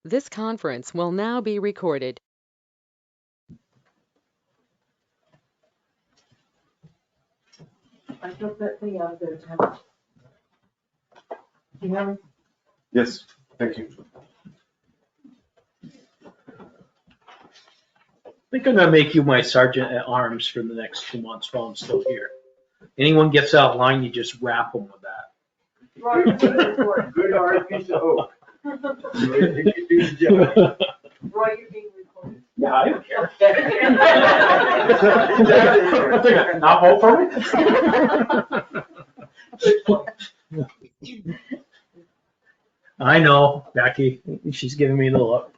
This conference will now be recorded. I took that thing out of there, Tim. You have it? Yes, thank you. I think I'm gonna make you my sergeant at arms for the next 2 months while I'm still here. Anyone gets out of line, you just wrap them with that. Roy, you're being recorded. Good hard piece of oak. You can do the job. Roy, you're being recorded. Yeah, I don't care. Okay. Not vote for me? I know, Becky, she's giving me the look.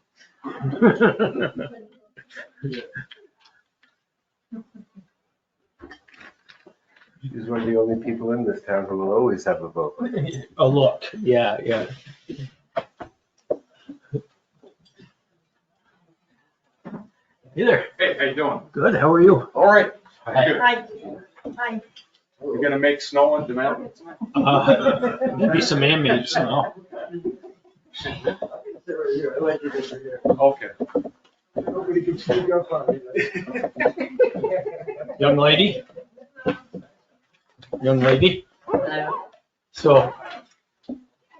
These were the only people in this town who will always have a vote. A look, yeah. Hey there. Hey, how you doing? Good, how are you? All right. Hi. Good. Hi. Hi. We're gonna make snow on demand? Maybe some man-made snow. I like it over here. Okay. Nobody can speak up on me. Young lady? Young lady? So,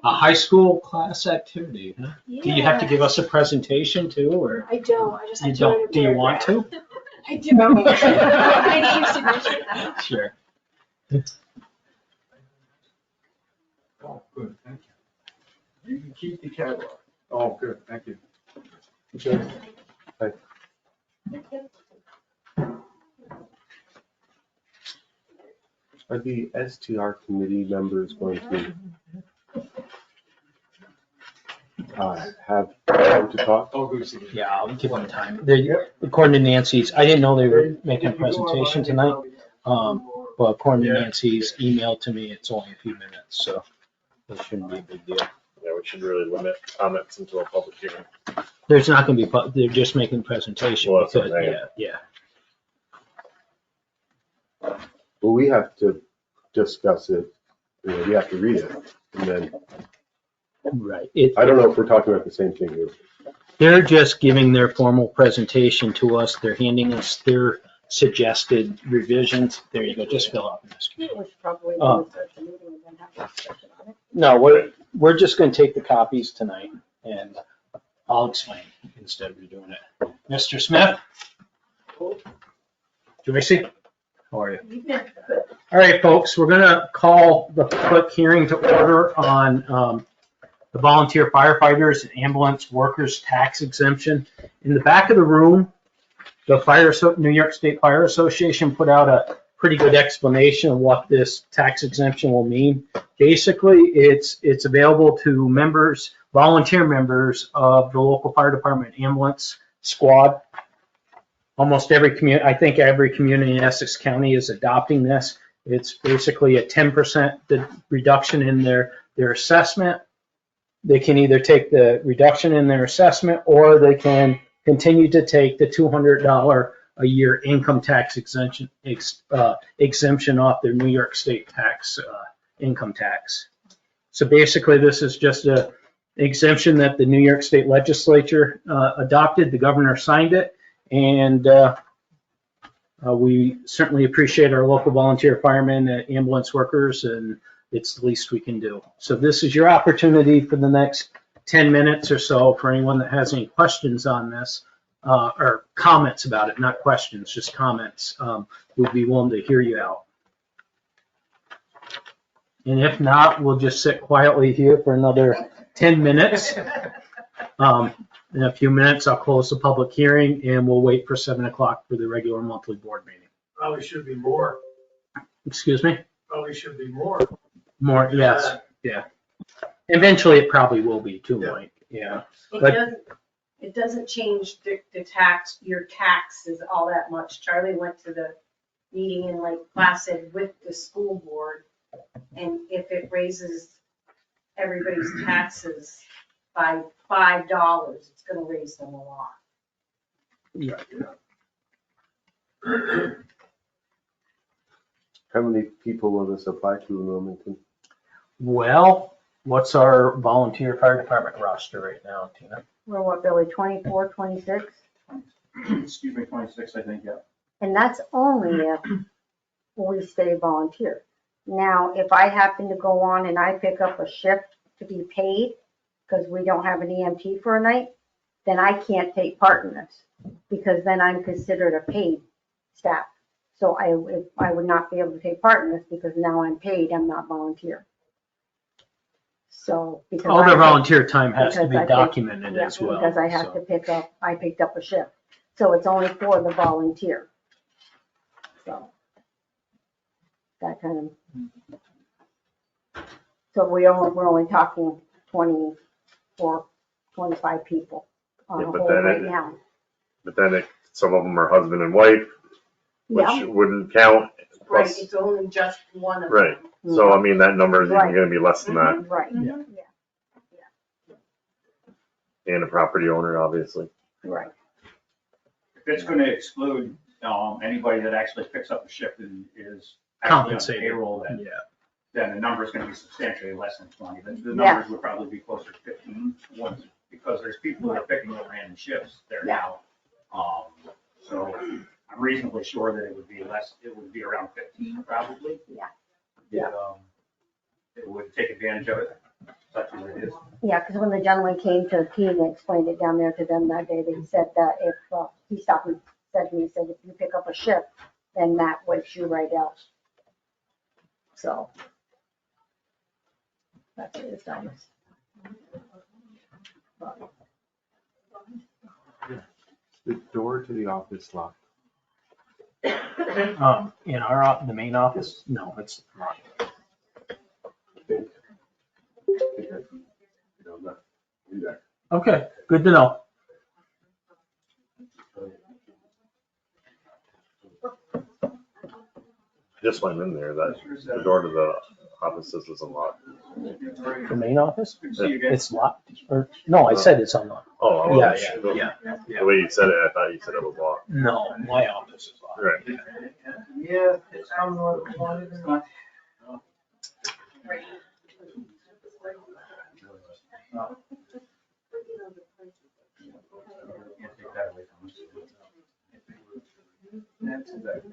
a high school class activity, huh? Do you have to give us a presentation too, or I don't, I just you have to. don't, do you want to? I do. My name's signature. Sure. Oh, good, thank You can keep the catalog. you. Oh, good, thank you. Are the STR committee members going to have time to talk? Oh, good to see you. Yeah, I'll give them time. According to Nancy's, I didn't know they were making a presentation tonight. But according to Nancy's email to me, it's only a few minutes, so it shouldn't be a big deal. Yeah, we should really limit comments until a public hearing. There's not gonna be, they're just making presentation. Well, that's what I'm because- saying. Yeah. Well, we have to discuss it, we have to read it, and then, Right. I don't know if we're talking about the same thing here. They're just giving their formal presentation to us. They're handing us their suggested revisions. There you go, just fill out this. We should probably Oh. start the meeting and then have a discussion on it. No, we're just gonna take the copies tonight and I'll explain instead of you doing it. Mr. Smith? Joycey? How are you? All right, folks, we're gonna call the public hearing to order on the volunteer firefighters and ambulance workers tax exemption. In the back of the room, the New York State Fire Association put out a pretty good explanation of what this tax exemption will mean. Basically, it's available to members, volunteer members of the local fire department ambulance squad. Almost every community, I think every community in Essex County is adopting this. It's basically a 10% reduction in their assessment. They can either take the reduction in their assessment or they can continue to take the $200 a year income tax exemption off their New York State tax income tax. So basically, this is just an exemption that the New York State Legislature adopted. The governor signed it, and we certainly appreciate our local volunteer firemen and ambulance workers, and it's the least we can do. So this is your opportunity for the next 10 minutes or so for anyone that has any questions on this, or comments about it, not questions, just comments. We'd be willing to hear you out. And if not, we'll just sit quietly here for another 10 minutes. In a few minutes, I'll close the public hearing and we'll wait for 7 o'clock for the regular monthly board meeting. Probably should be more, Excuse me? probably should be more. More, yes, yeah. Eventually, it probably will be too, Yeah. Mike, yeah. It doesn't change the tax, your taxes all that much. Charlie went to the meeting in Lake Placid with the school board. And if it raises everybody's taxes by $5, it's gonna raise them a lot. How many people will this apply to in Wilmington? Well, What's our volunteer fire department roster right now, Tina? We're what, Billy, 24, 26? Excuse me, 26, I think, yeah. And that's only if we stay volunteer. Now, if I happen to go on and I pick up a shift to be paid, because we don't have an EMT for a night, then I can't take part in this, because then I'm considered a paid staff. So I would not be able to take part in this, because now I'm paid, I'm not volunteer. So, because All their I volunteer time has to because be I pick- documented yeah, as well. because I have to I picked up a shift. So it's only for the volunteer. So that kind of, so we're only talking 24, 25 people on Yeah, a but whole then right it- now. But then some of them are husband and wife, which Yeah, wouldn't count. Right, Plus, it's only just one of them. right. So, I mean, that number is even Right. gonna be less than that. right, Yeah. And a property owner, obviously. right. If it's gonna exclude, anybody that actually picks up a shift and is actually on Compensated. payroll, Yeah. then the number's gonna be substantially less than 20. The Yeah. numbers would probably be closer to 15, because there's people that are picking up random shifts there now. So I'm reasonably sure that it would be less, it would be around 15 probably. Yeah. It would take advantage of it, such as it is. Yeah, because when the gentleman came to Keene and explained it down there to them that day, they said that if, he stopped and said to me, he said, if you pick up a shift, then that wipes you right out. So. That's what it's done. The door to the office locked. In our, the main office? No, it's not. Okay, good to know. Just went in there, the door to the offices is unlocked. The main office? Good to see you guys. It's locked, or, no, I said it's unlocked. Oh, I Yeah, wasn't yeah, sure. yeah. The way you said it, I thought you said it was locked. No, my office is locked. Right. Yeah, it's coming what we wanted. Can't take that away from us. That's exactly.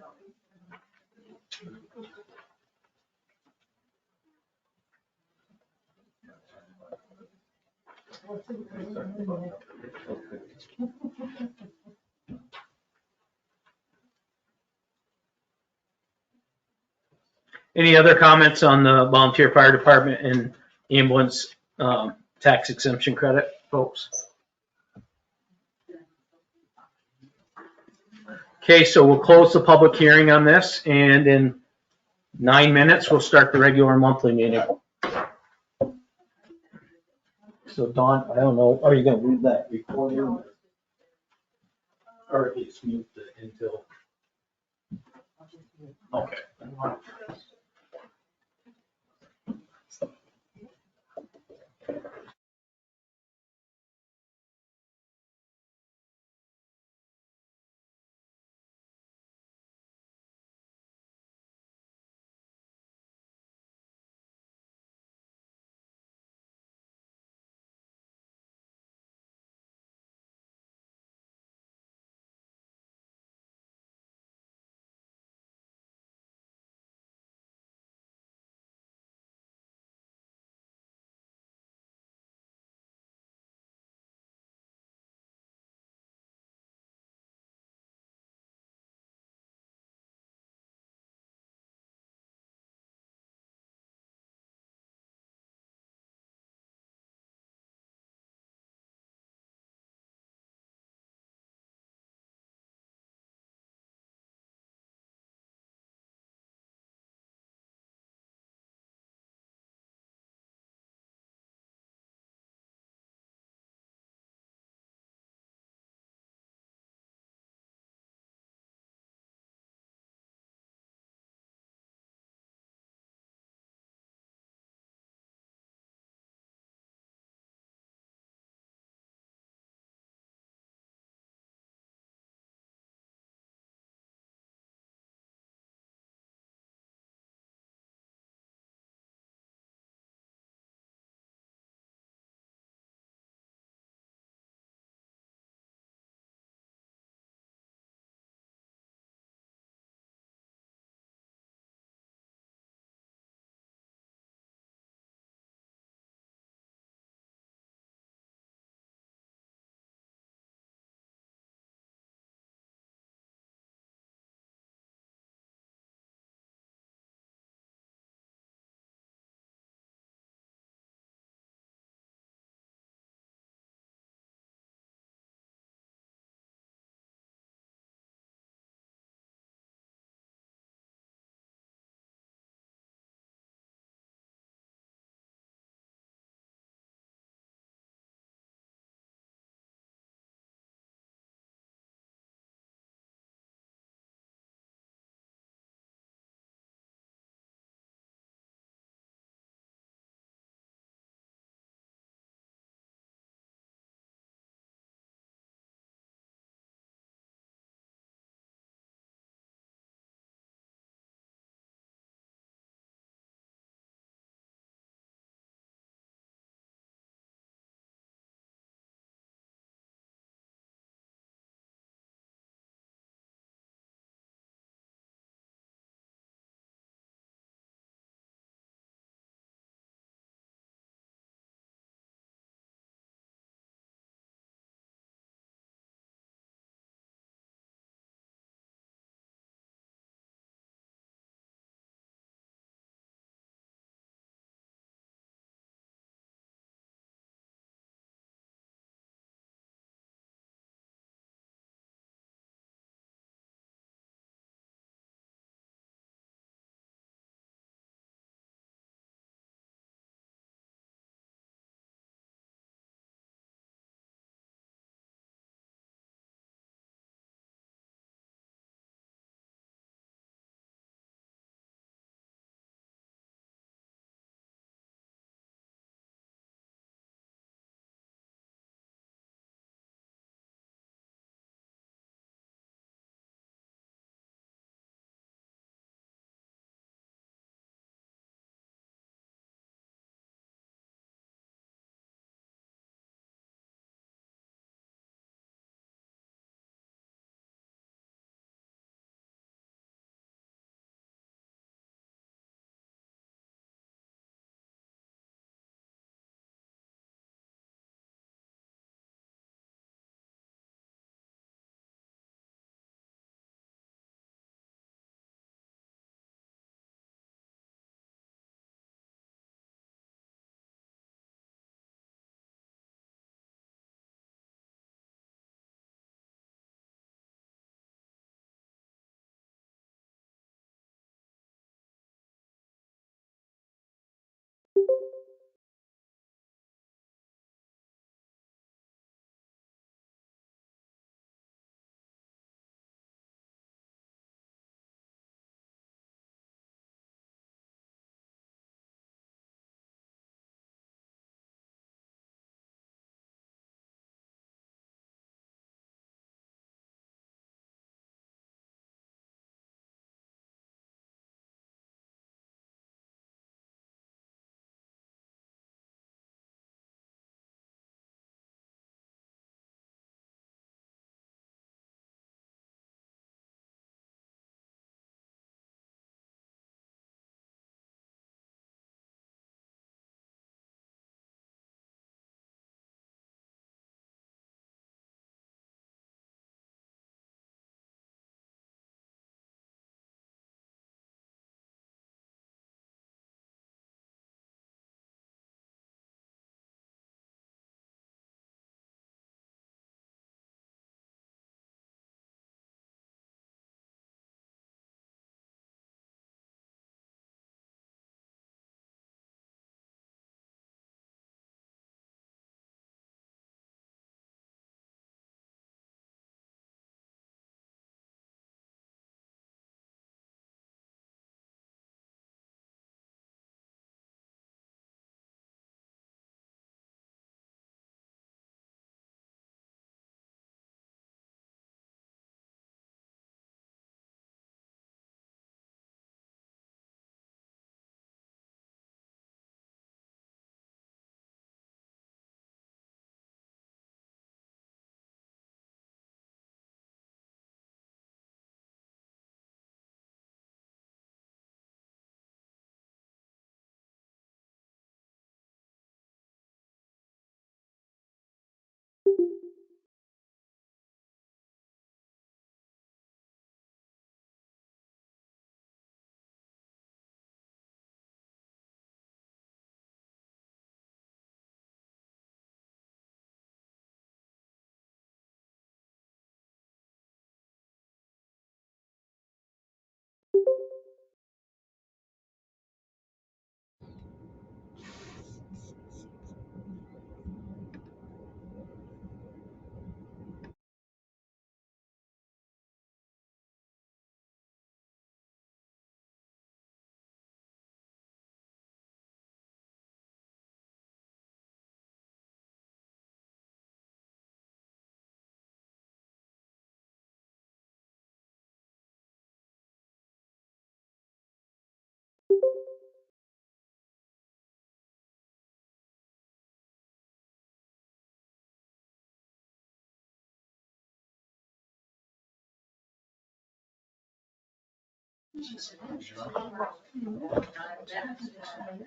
Any other comments on the volunteer fire department and ambulance, tax exemption credit, folks? Okay, so we'll close the public hearing on this, and in 9 minutes, we'll start the regular monthly meeting. So Dawn, I don't know, are you gonna read that recording? Or it's mute until? Okay.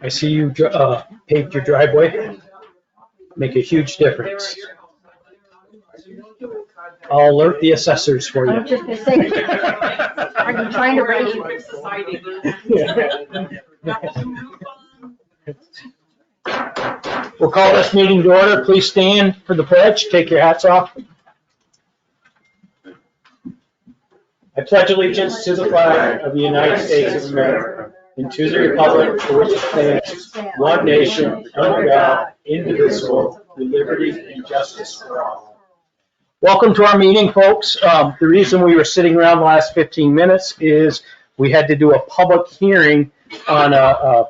I see you paved your driveway. Make a huge difference. I'll alert the assessors for I you. was just gonna say, are you trying to raise? We'll call this meeting to order. Please stand for the pledge. Take your hats off. I pledge allegiance to the flag of the United States of America and to the republic for which it stands, one nation, under God, indivisible, with liberty and justice for all. Welcome to our meeting, folks. The reason we were sitting around the last 15 minutes is we had to do a public hearing on a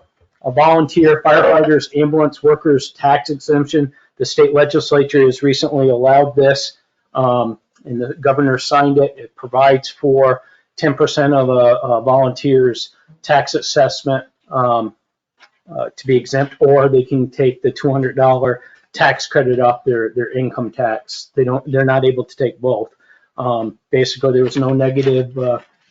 volunteer firefighters, ambulance workers tax exemption. The state legislature has recently allowed this, and the governor signed it. It provides for 10% of a volunteer's tax assessment to be exempt, or they can take the $200 tax credit off their income tax. They're not able to take both. Basically, there was no negative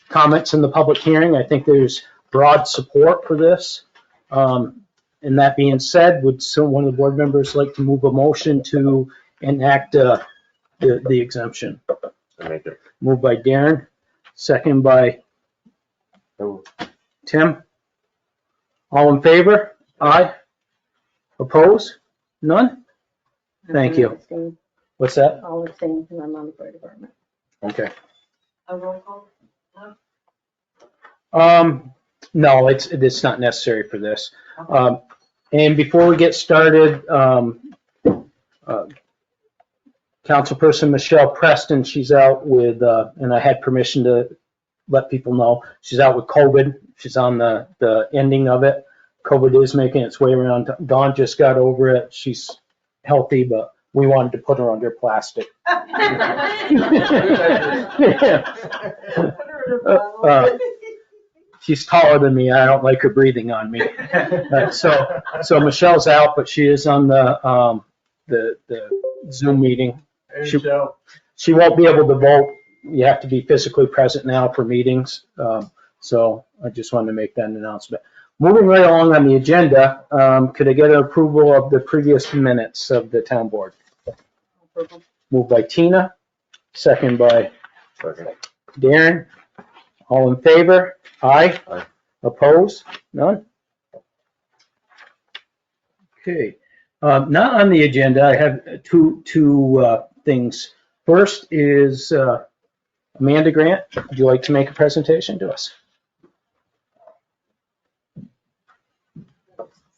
comments in the public hearing. I think there's broad support for this. And that being said, would one of the board members like to move a motion to enact the exemption? I make it. Moved by Darren, second by Tim. All in favor? Aye. Opposed? None? Thank you. What's that? All the same, because I'm on the fire department. Okay. A roll call? No, it's not necessary for this. And before we get started, Councilperson Michelle Preston, she's out with, and I had permission to let people know, she's out with COVID. She's on the ending of it. COVID is making its way around. Dawn just got over it. She's healthy, but we wanted to put her under plastic. She's taller than me. I don't like her breathing on me. So Michelle's out, but she is on the Zoom meeting. She won't be able to vote. You have to be physically present now for meetings. So I just wanted to make that announcement. Moving right along on the agenda, could I get an approval of the previous minutes of the town board? Moved by Tina, second by Darren. All in favor? Aye. Aye. Opposed? None? Okay. Not on the agenda. I have two things. First is Amanda Grant. Would you like to make a presentation to us?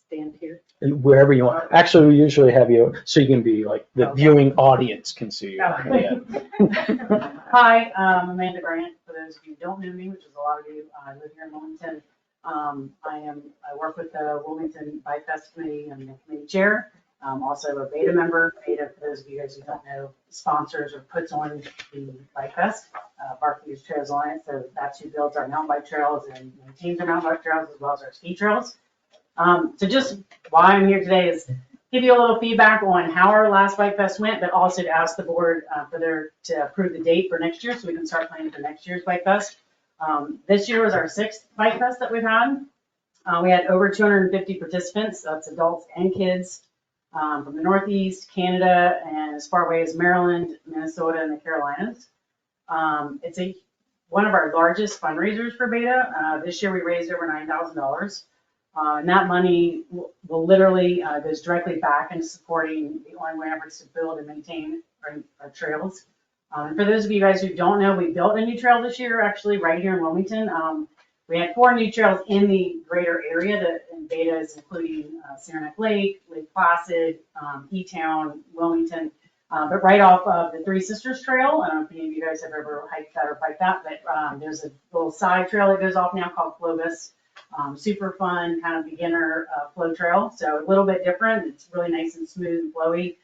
Stand here. And wherever you want. Actually, we usually have you, so you can be like, the viewing audience can see you. Yeah. Hi, Amanda Grant. For those of you who don't know me, which is a lot of you, I live here in Wilmington. I work with the Wilmington Bike Fest Committee. I'm the committee chair. Also a Beta member. Beta, for those of you guys who don't know, sponsors or puts on the Bike Fest, Barclays Trails Alliance. So that's who builds our mountain bike trails and maintains our mountain bike trails as well as our ski trails. So just why I'm here today is give you a little feedback on how our last Bike Fest went, but also to ask the board to approve the date for next year so we can start planning for next year's Bike Fest. This year was our 6th Bike Fest that we've had. We had over 250 participants, that's adults and kids, from the Northeast, Canada, and as far away as Maryland, Minnesota, and the Carolinas. It's one of our largest fundraisers for Beta. This year we raised over $9,000. And that money will literally goes directly back into supporting the ongoing efforts to build and maintain our trails. And for those of you guys who don't know, we built a new trail this year, actually, right here in Wilmington. We had 4 new trails in the greater area that in Beta is including Saranac Lake, Lake Placid, E-Town, Wilmington, but right off of the Three Sisters Trail. I don't know if any of you guys have ever hiked that or biked that, but there's a little side trail that goes off now called Flobus. Super fun, kind of beginner flow trail. So a little bit different. It's really nice and smooth and flowy.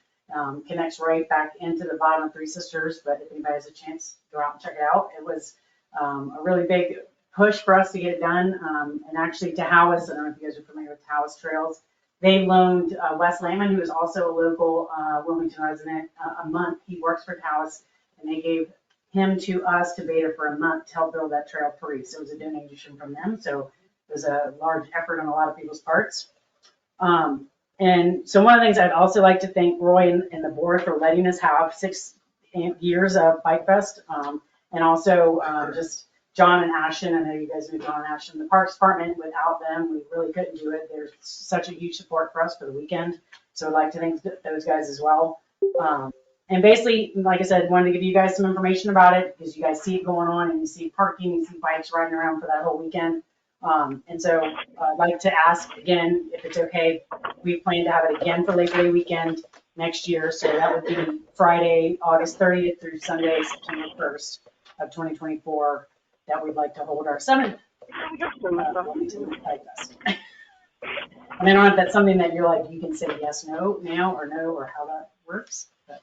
Connects right back into the bottom of Three Sisters. But if anybody has a chance, go out and check it out. It was a really big push for us to get it done. And actually to Howes, I don't know if you guys are familiar with Howes Trails. They loaned Wes Lamon, who is also a local Wilmington resident, a month. He works for Howes, and they gave him to us to Beta for a month to help build that trail free. So it was a donation from them. So it was a large effort on a lot of people's parts. And so one of the things I'd also like to thank Roy and the board for letting us have 6 years of Bike Fest. And also just John and Ashton. I know you guys know John and Ashton, the Parks Department. Without them, we really couldn't do it. They're such a huge support for us for the weekend. So I'd like to thank those guys as well. And basically, like I said, wanted to give you guys some information about it because you guys see it going on and you see parking, you see bikes riding around for that whole weekend. And so I'd like to ask again, if it's okay, we plan to have it again for Labor Day weekend next year. So that would be Friday, August 30th through Sunday, September 1st of 2024, that we'd like to hold our 7th Wilmington Bike Fest. And I don't know if that's something that you're like, you can say yes, no, now, or no, or how that works. But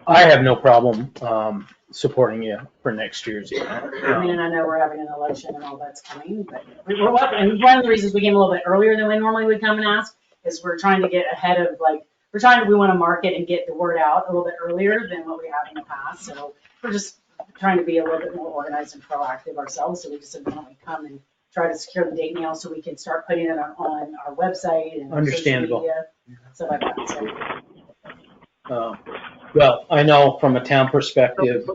I have no problem supporting you for next year's event. I mean, and I know we're having an election and all that's coming, but and one of the reasons we came a little bit earlier than we normally would come and ask is we're trying to get ahead of, like, we want to market and get the word out a little bit earlier than what we have in the past. So we're just trying to be a little bit more organized and proactive ourselves. So we just said, why don't we come and try to secure the date now so we can start putting it on our website and Understandable. social media, stuff like that. So, Well, I know from a town perspective,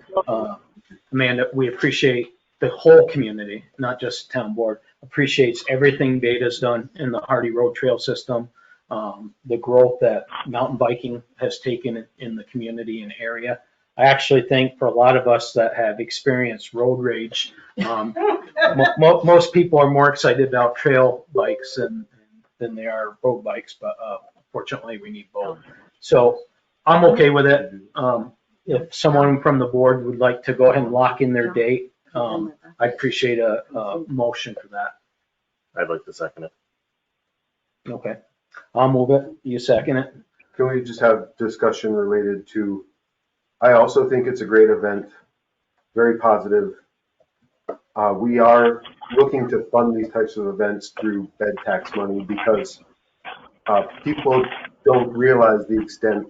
Amanda, we appreciate the whole community, not just town board, appreciates everything Beta's done in the Hardy Road Trail system, the growth that mountain biking has taken in the community and area. I actually think for a lot of us that have experienced road rage, most people are more excited about trail bikes than they are road bikes, but fortunately we need both. So I'm okay with it. If someone from the board would like to go ahead and lock in their date, I'd appreciate a motion for that. I'd like to second it. Okay. I'll move it. You second it? Can we just have discussion related to, I also think it's a great event, very positive. We are looking to fund these types of events through bed tax money because people don't realize the extent,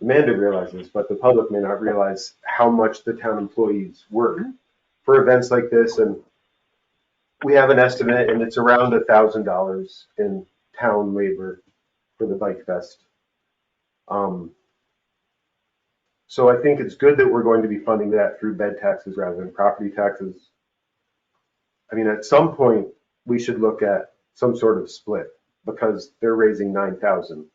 Amanda realizes, but the public may not realize how much the town employees work for events like this. And we have an estimate, and it's around $1,000 in town labor for the Bike Fest. So I think it's good that we're going to be funding that through bed taxes rather than property taxes. I mean, at some point, we should look at some sort of split because they're raising 9,000,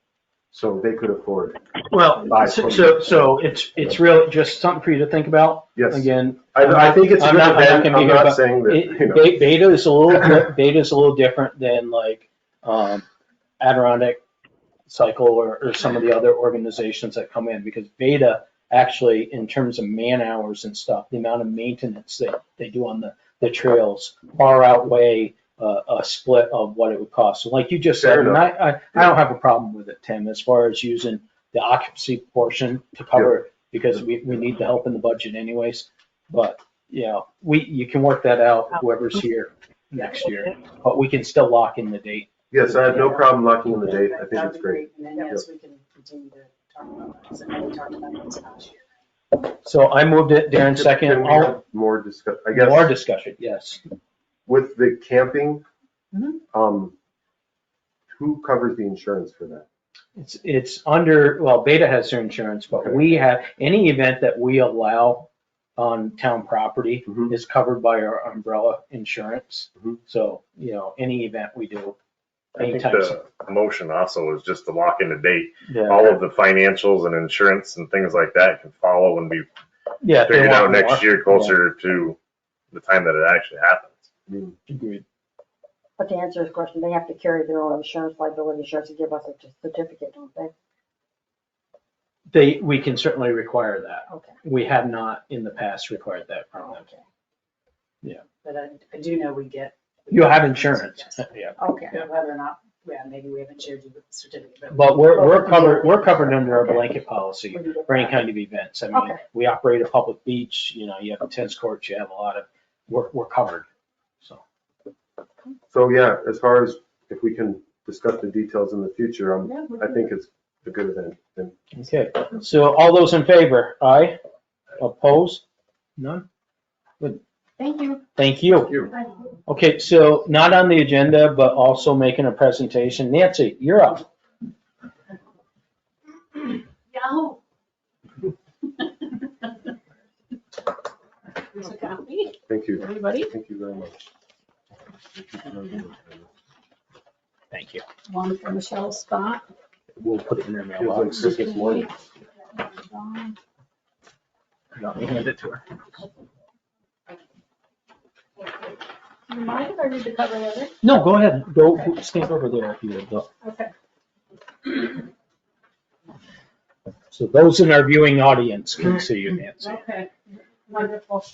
so they could afford. Well, so it's really just something for you to think about. Yes. Again, I think it's a I'm good not- I'm event. not gonna I'm be not about- saying that, you know. Beta is a little different than like Adirondack Cycle or some of the other organizations that come in, because Beta actually, in terms of man hours and stuff, the amount of maintenance they do on the trails far outweigh a split of what it would cost. So like you just said, and I don't have a problem with it, Tim, as far as using the occupancy portion to cover it, because we need the help in the budget anyways. But, you know, you can work that out, whoever's here next year, but we can still lock in the date. Yes, I have no problem locking in the date. I think That'd it's be great. And then, yes, we can continue to talk about that, because I know we talked about it this past year. So I moved it, Darren second. Can we have more discuss, I guess. More discussion, yes. With the camping, Mhm. who covers the insurance for that? It's under, well, Beta has their insurance, but Okay. we have, any event that we allow on town property Mhm. is covered by our umbrella insurance. Mhm. So, you know, any event we do. I think Anytime. the motion also is just to lock in a date. Yeah. All of the financials and insurance and things like that can follow when we Yeah, if they figure it out want next more. year closer to the time that it actually happens. Yeah, agreed. But to answer his question, they have to carry their own insurance, liability insurance, to give us a certificate, don't they? We can certainly require that. Okay. We have not in the past required that from them. Okay. But I do know we get. You have insurance, Yes. yeah. Okay. Whether or not, yeah, maybe we haven't shared you with the certificate. But we're covered under our blanket policy for any kind of events. I mean, Okay. we operate a public beach, you know, you have a tennis court, you have a lot of, we're covered, so. So yeah, as far as if we can discuss the details in the future, I think it's a good event. And Okay, so all those in favor, aye? Opposed? None? Thank you. Thank you. Okay, so not on the agenda, but also making a presentation. Nancy, you're up. Yahoo. Here's a copy, Thank you. everybody. Thank you very much. Thank you. One for Michelle's spot. We'll put it in her Feels like mailbox. Christmas morning. Let me hand it to her. Do you mind if I read the cover letter? No, go ahead. Go stand over there if you would. Go. Okay. So those in our viewing audience can see you, Nancy. Okay, wonderful.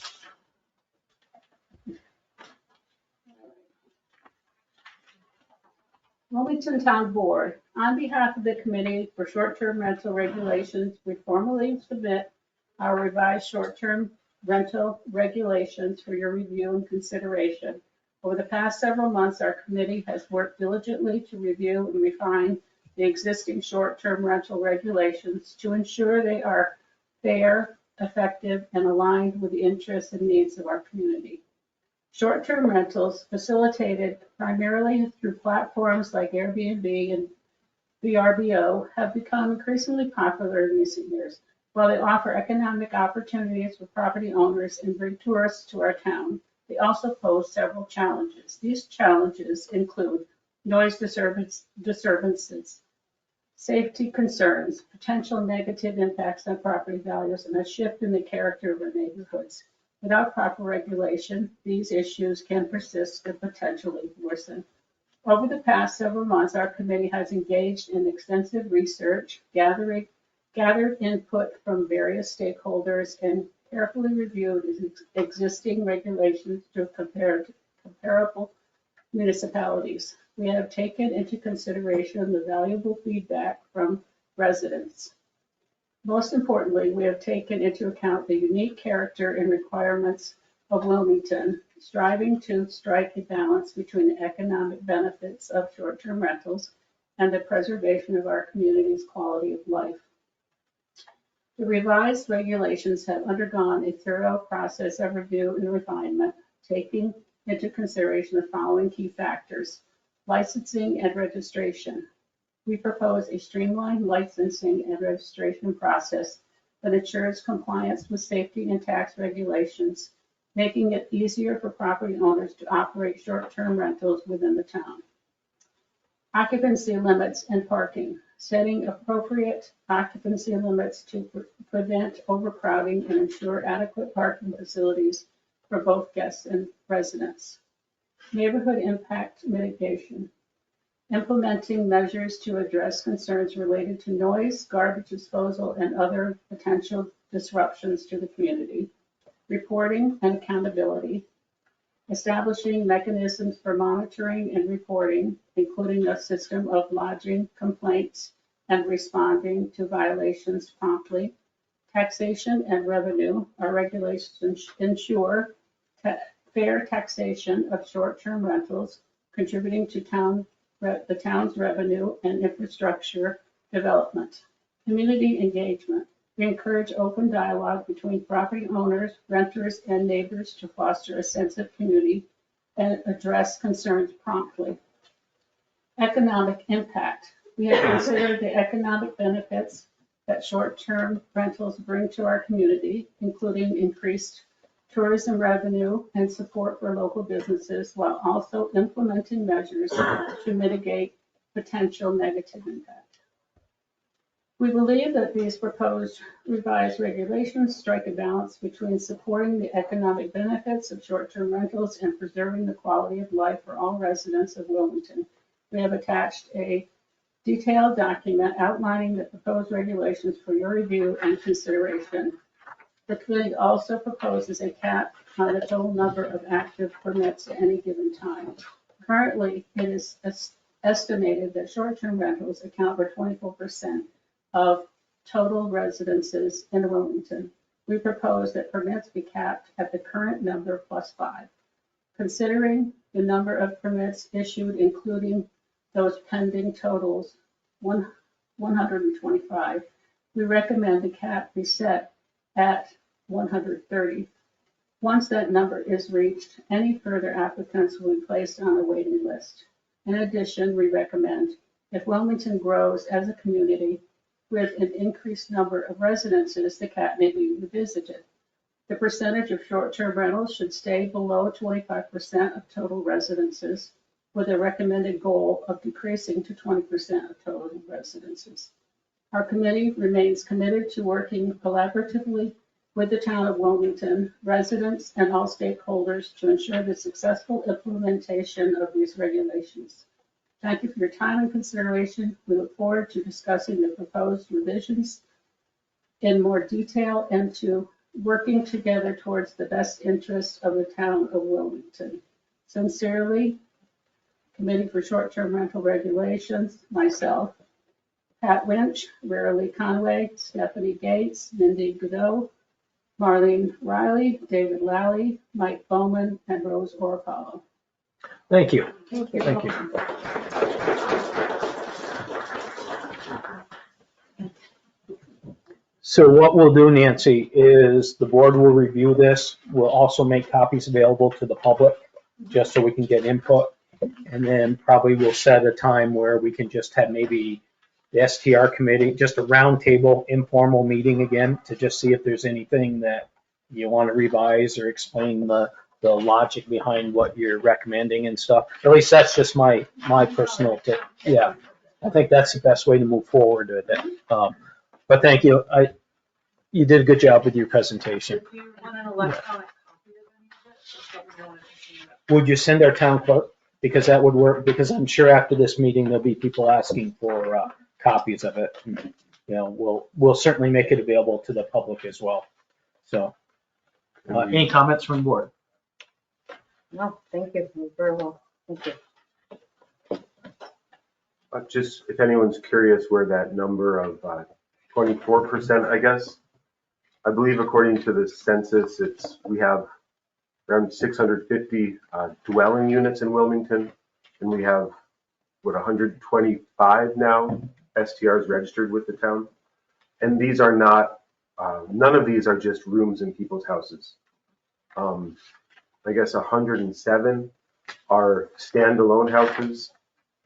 Wilmington Town Board, on behalf of the Committee for Short-Term Rental Regulations, we formally submit our revised short-term rental regulations for your review and consideration. Over the past several months, our committee has worked diligently to review and refine the existing short-term rental regulations to ensure they are fair, effective, and aligned with the interests and needs of our community. Short-term rentals, facilitated primarily through platforms like Airbnb and VRBO, have become increasingly popular in recent years. While they offer economic opportunities for property owners and bring tourists to our town, they also pose several challenges. These challenges include noise disturbances, safety concerns, potential negative impacts on property values, and a shift in the character of our neighborhoods. Without proper regulation, these issues can persist and potentially worsen. Over the past several months, our committee has engaged in extensive research, gathered input from various stakeholders, and carefully reviewed existing regulations to comparable municipalities. We have taken into consideration the valuable feedback from residents. Most importantly, we have taken into account the unique character and requirements of Wilmington, striving to strike a balance between the economic benefits of short-term rentals and the preservation of our community's quality of life. The revised regulations have undergone a thorough process of review and refinement, taking into consideration the following key factors: licensing and registration. We propose a streamlined licensing and registration process that ensures compliance with safety and tax regulations, making it easier for property owners to operate short-term rentals within the town. Occupancy limits and parking, setting appropriate occupancy limits to prevent overcrowding and ensure adequate parking facilities for both guests and residents. Neighborhood impact mitigation, implementing measures to address concerns related to noise, garbage disposal, and other potential disruptions to the community. Reporting and accountability, establishing mechanisms for monitoring and reporting, including a system of lodging complaints and responding to violations promptly. Taxation and revenue, our regulations ensure fair taxation of short-term rentals, contributing to the town's revenue and infrastructure development. Community engagement. We encourage open dialogue between property owners, renters, and neighbors to foster a sense of community and address concerns promptly. Economic impact. We have considered the economic benefits that short-term rentals bring to our community, including increased tourism revenue and support for local businesses, while also implementing measures to mitigate potential negative impact. We believe that these proposed revised regulations strike a balance between supporting the economic benefits of short-term rentals and preserving the quality of life for all residents of Wilmington. We have attached a detailed document outlining the proposed regulations for your review and consideration. The committee also proposes a cap on the total number of active permits at any given time. Currently, it is estimated that short-term rentals account for 24% of total residences in Wilmington. We propose that permits be capped at the current number plus 5. Considering the number of permits issued, including those pending totals 125, we recommend the cap be set at 130. Once that number is reached, any further applicants will be placed on a waiting list. In addition, we recommend if Wilmington grows as a community with an increased number of residences, the cap may be revisited. The percentage of short-term rentals should stay below 25% of total residences, with a recommended goal of decreasing to 20% of total residences. Our committee remains committed to working collaboratively with the town of Wilmington, residents, and all stakeholders to ensure the successful implementation of these regulations. Thank you for your time and consideration. We look forward to discussing the proposed revisions in more detail and to working together towards the best interests of the town of Wilmington. Sincerely, Committee for Short-Term Rental Regulations, myself, Pat Winch, Rara Lee Conway, Stephanie Gates, Mindy Godot, Marlene Riley, David Lally, Mike Bowman, and Rose Orapollo. Thank you. Thank you. Thank you. So what we'll do, Nancy, is the board will review this. We'll also make copies available to the public, just so we can get input. And then probably we'll set a time where we can just have maybe the STR committee, just a roundtable informal meeting again to just see if there's anything that you want to revise or explain the logic behind what you're recommending and stuff. At least that's just my personal tip. Yeah, I think that's the best way to move forward with it. But thank you. You did a good job with your presentation. Do you want an electronic copy of any of it? Or something you want to see? Would you send our town clerk? Because that would work, because I'm sure after this meeting, there'll be people asking for copies of it. And, you know, we'll certainly make it available to the public as well. So, any comments from the board? No, thank you. You're very well. Thank you. Just if anyone's curious where that number of 24%, I guess, I believe according to the census, we have around 650 dwelling units in Wilmington, and we have, 125 now STRs registered with the town. And these are not, none of these are just rooms in people's houses. I guess 107 are standalone houses,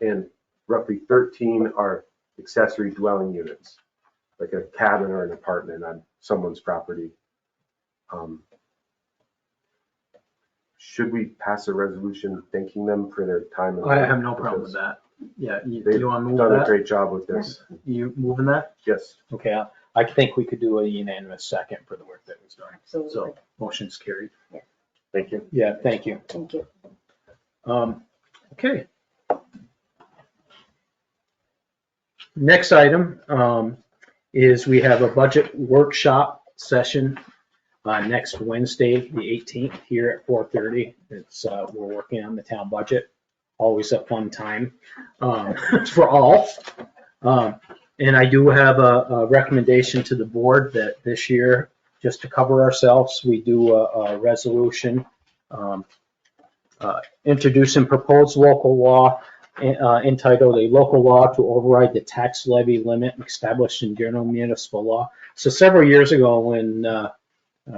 and roughly 13 are accessory dwelling units, like a cabin or an apartment on someone's property. Should we pass a resolution thanking them for their time? And I have no problem with that. Yeah, They've you want to move done a that? great job with this. You moving that? Yes. Okay, I think we could do a unanimous second for the work that was done. Absolutely. So, motion's carried. Thank you. Yeah, thank you. Thank you. Okay. Next item is we have a budget workshop session next Wednesday, the 18th, here at 4:30. It's we're working on the town budget. Always a fun time for all. And I do have a recommendation to the board that this year, just to cover ourselves, we do a resolution introducing proposed local law entitled "A Local Law to Override the Tax Levy Limit Established in General Municipal Law." So several years ago, when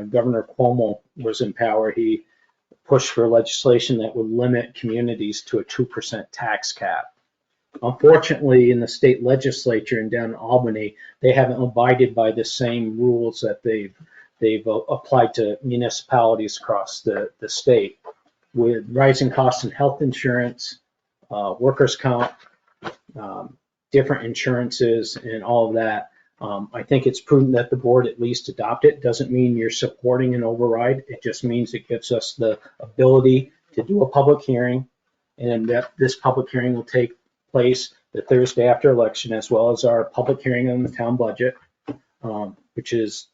Governor Cuomo was in power, he pushed for legislation that would limit communities to a 2% tax cap. Unfortunately, in the state legislature and down in Albany, they haven't abided by the same rules that they've applied to municipalities across the state. With rising costs in health insurance, workers' comp, different insurances, and all of that, I think it's prudent that the board at least adopt it. Doesn't mean you're supporting an override. It just means it gives us the ability to do a public hearing, and that this public hearing will take place the Thursday after election, as well as our public hearing on the town budget, which is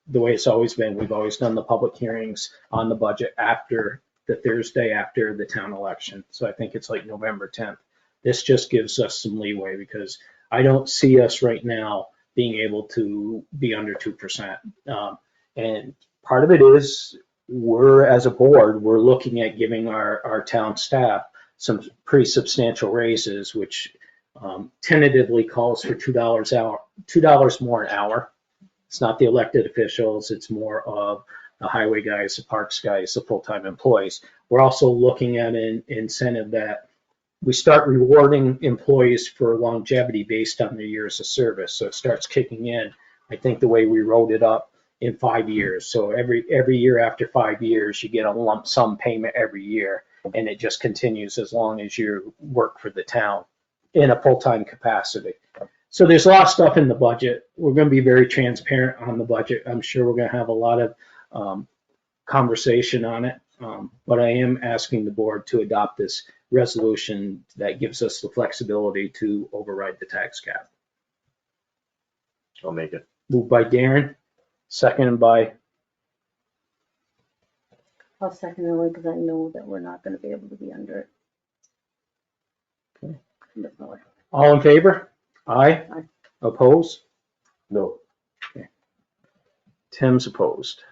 the way it's always been. We've always done the public hearings on the budget after the Thursday after the town election. So I think it's like November 10th. This just gives us some leeway because I don't see us right now being able to be under 2%. And part of it is as a board, we're looking at giving our town staff some pretty substantial raises, which tentatively calls for $2 more an hour. It's not the elected officials, it's more of the highway guys, the parks guys, the full-time employees. We're also looking at an incentive that we start rewarding employees for longevity based on their years of service. So it starts kicking in, I think the way we wrote it up, in 5 years. So every year after 5 years, you get a lump sum payment every year, and it just continues as long as you work for the town in a full-time capacity. So there's a lot of stuff in the budget. We're going to be very transparent on the budget. I'm sure we're going to have a lot of conversation on it. But I am asking the board to adopt this resolution that gives us the flexibility to override the tax cap. I'll make it. Moved by Darren, seconded by, I'll second it because I know that we're not gonna be able to be under it. Okay. There's no way. all in favor? Aye. Aye. Oppose? No. Tim's opposed.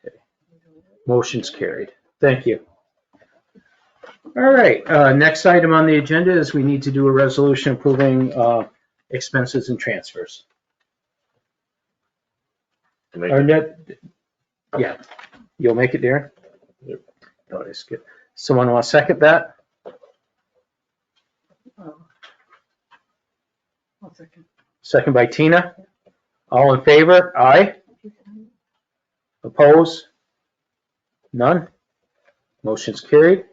Okay. Motion's carried. Thank you. All right, next item on the agenda is we need to do a resolution approving expenses and transfers. Make Or it. net, yeah, you'll make it, Darren? Yep. Oh, that's good. Someone want to second that? I'll second. Second by Tina. All in favor? Aye. Oppose? None? Motion's carried.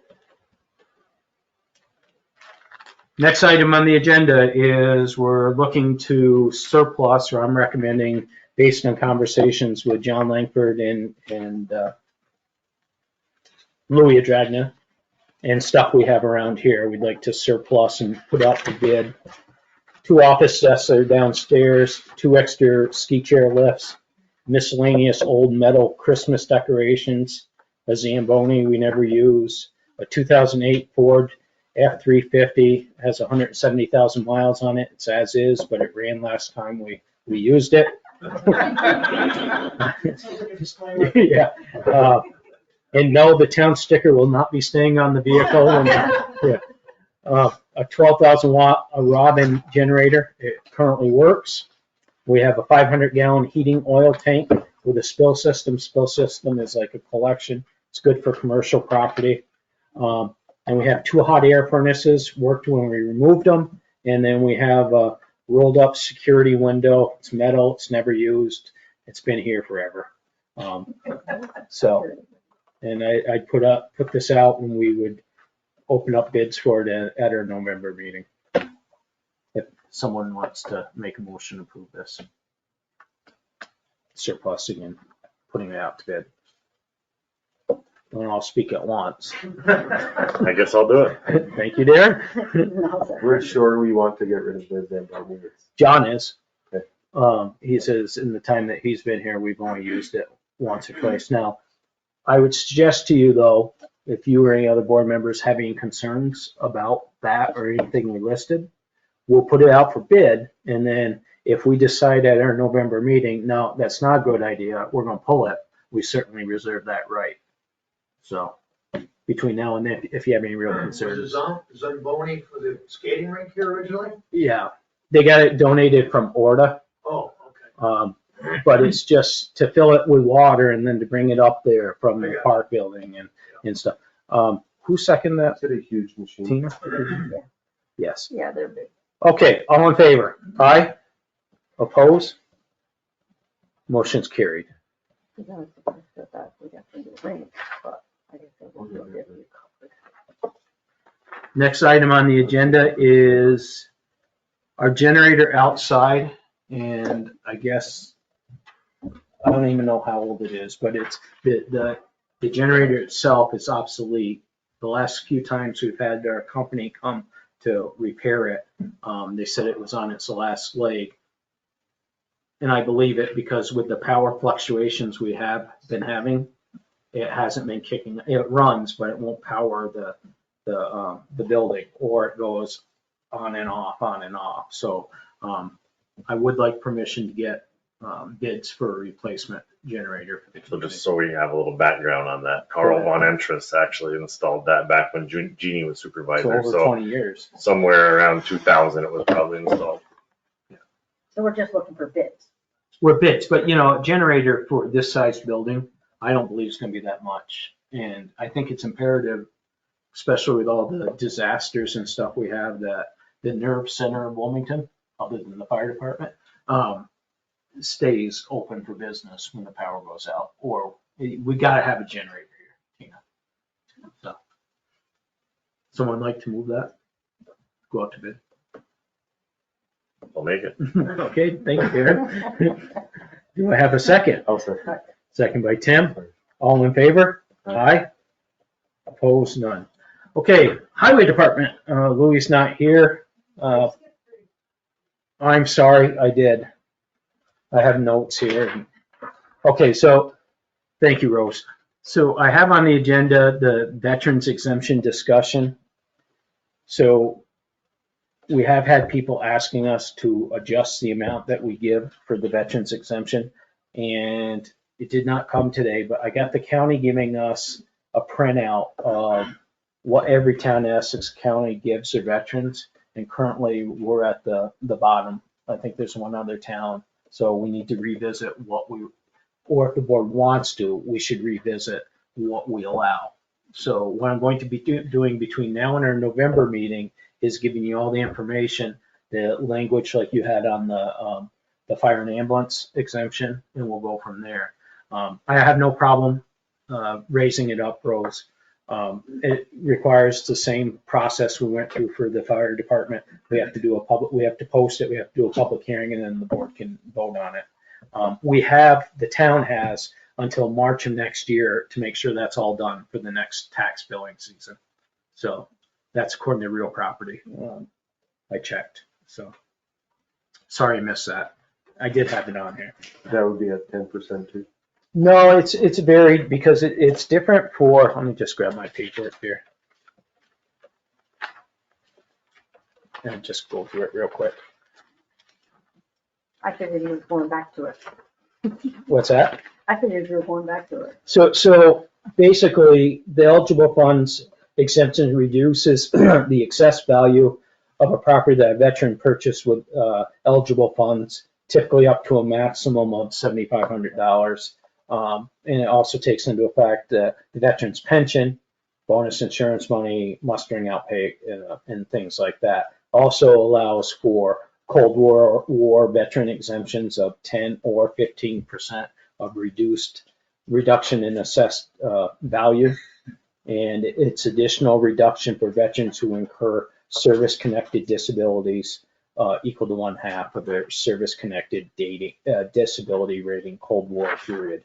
Next item on the agenda is we're looking to surplus, or I'm recommending, based on conversations with John Langford and Louis Adragna and stuff we have around here, we'd like to surplus and put out for bid. 2 office desks that are downstairs, 2 extra ski chair lifts, miscellaneous old metal Christmas decorations, a Zamboni we never use, a 2008 Ford F-350, has 170,000 miles on it. It's as is, but it ran last time we used it. Yeah. And no, the town sticker will not be staying on the vehicle. And, yeah. A 12,000 watt Robin generator. It currently works. We have a 500 gallon heating oil tank with a spill system. Spill system is like a collection. It's good for commercial property. And we have 2 hot air furnaces, worked when we removed them. And then we have a rolled up security window. It's metal, it's never used. It's been here forever. So, and I'd put this out and we would open up bids for it at our November meeting. If someone wants to make a motion to approve this. Surplusing and putting it out to bid. Don't all speak at once. I guess I'll do it. Thank you, Darren. We're sure we want to get rid of the Zamboni. John is. Okay. He says in the time that he's been here, we've only used it once or twice. Now, I would suggest to you though, if you or any other board members have any concerns about that or anything we listed, we'll put it out for bid. And then if we decide at our November meeting, no, that's not a good idea, we're gonna pull it, we certainly reserve that right. So between now and then, if you have any real concerns. Was it Zamboni for the skating rink here originally? Yeah, they got it donated from Orta. Oh, okay. But it's just to fill it with water and then to bring it up there from the park building and stuff. Who seconded that? It's a huge machine. Tina? Yes. Yeah, they're big. Okay, all in favor? Aye? Oppose? Motion's carried. We got that, we got to do rain, but I guess it will get you covered. Next item on the agenda is our generator outside, and I guess, I don't even know how old it is, but it's, the generator itself is obsolete. The last few times we've had our company come to repair it, they said it was on its last leg. And I believe it because with the power fluctuations we have been having, it hasn't been kicking, it runs, but it won't power the building, or it goes on and off. So I would like permission to get bids for a replacement generator for the So community. just so we have a little background on that, Carl Von Entris actually installed that back when Jeannie was So supervisor. over So 20 years. somewhere around 2000, it was probably installed. So we're just looking for bids. We're bits, but you know, a generator for this size building, I don't believe it's gonna be that much. And I think it's imperative, especially with all the disasters and stuff we have, that the nerve center of Wilmington, other than the fire department, stays open for business when the power goes out, or we gotta have a generator here, Tina. So, someone like to move that? Go out to bid. I'll make it. Okay, thank you, Aaron. Do I have a second? I'll say. Second by Tim. All in favor? Aye. Opposed? None. Okay, Highway Department, Louis not here. I'm sorry, I did. I have notes here. Okay, so, thank you, Rose. So I have on the agenda the veterans exemption discussion. So we have had people asking us to adjust the amount that we give for the veterans exemption. And it did not come today, but I got the county giving us a printout of what every town in Essex County gives their veterans. And currently we're at the bottom. I think there's one other town. So we need to revisit what we, or if the board wants to, we should revisit what we allow. So what I'm going to be doing between now and our November meeting is giving you all the information, the language like you had on the fire and ambulance exemption, and we'll go from there. I have no problem raising it up, Rose. It requires the same process we went through for the fire department. We have to post it, we have to do a public hearing, and then the board can vote on it. The town has until March of next year to make sure that's all done for the next tax billing season. So that's according to real property. I checked, so sorry I missed that. I did have it on here. That would be at 10% too. No, it's varied because it's different for, let me just grab my paper here. And just go through it real quick. I figured you were going back to it. What's that? I figured you were going back to it. So basically, the eligible funds exemption reduces the excess value of a property that a veteran purchased with eligible funds, typically up to a maximum of $7,500. And it also takes into effect the veteran's pension, bonus insurance money, mustering out pay, and things like that. Also allows for Cold War veteran exemptions of 10 or 15% of reduction in assessed value. And it's additional reduction for veterans who incur service-connected disabilities equal to 1/2 of their service-connected disability rating Cold War period.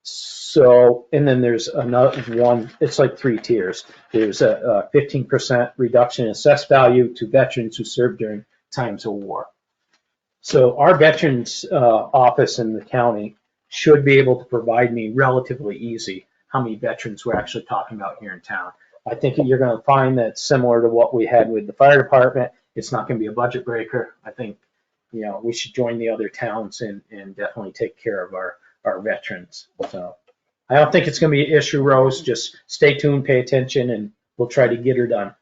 So, and then there's another one, it's like 3 tiers. There's a 15% reduction in assessed value to veterans who served during times of war. So our veterans office in the county should be able to provide me relatively easy how many veterans we're actually talking about here in town. I think you're going to find that similar to what we had with the fire department, it's not going to be a budget breaker. I think, we should join the other towns and definitely take care of our veterans. So I don't think it's going to be an issue, Rose. Just stay tuned, pay attention, and we'll try to get her done.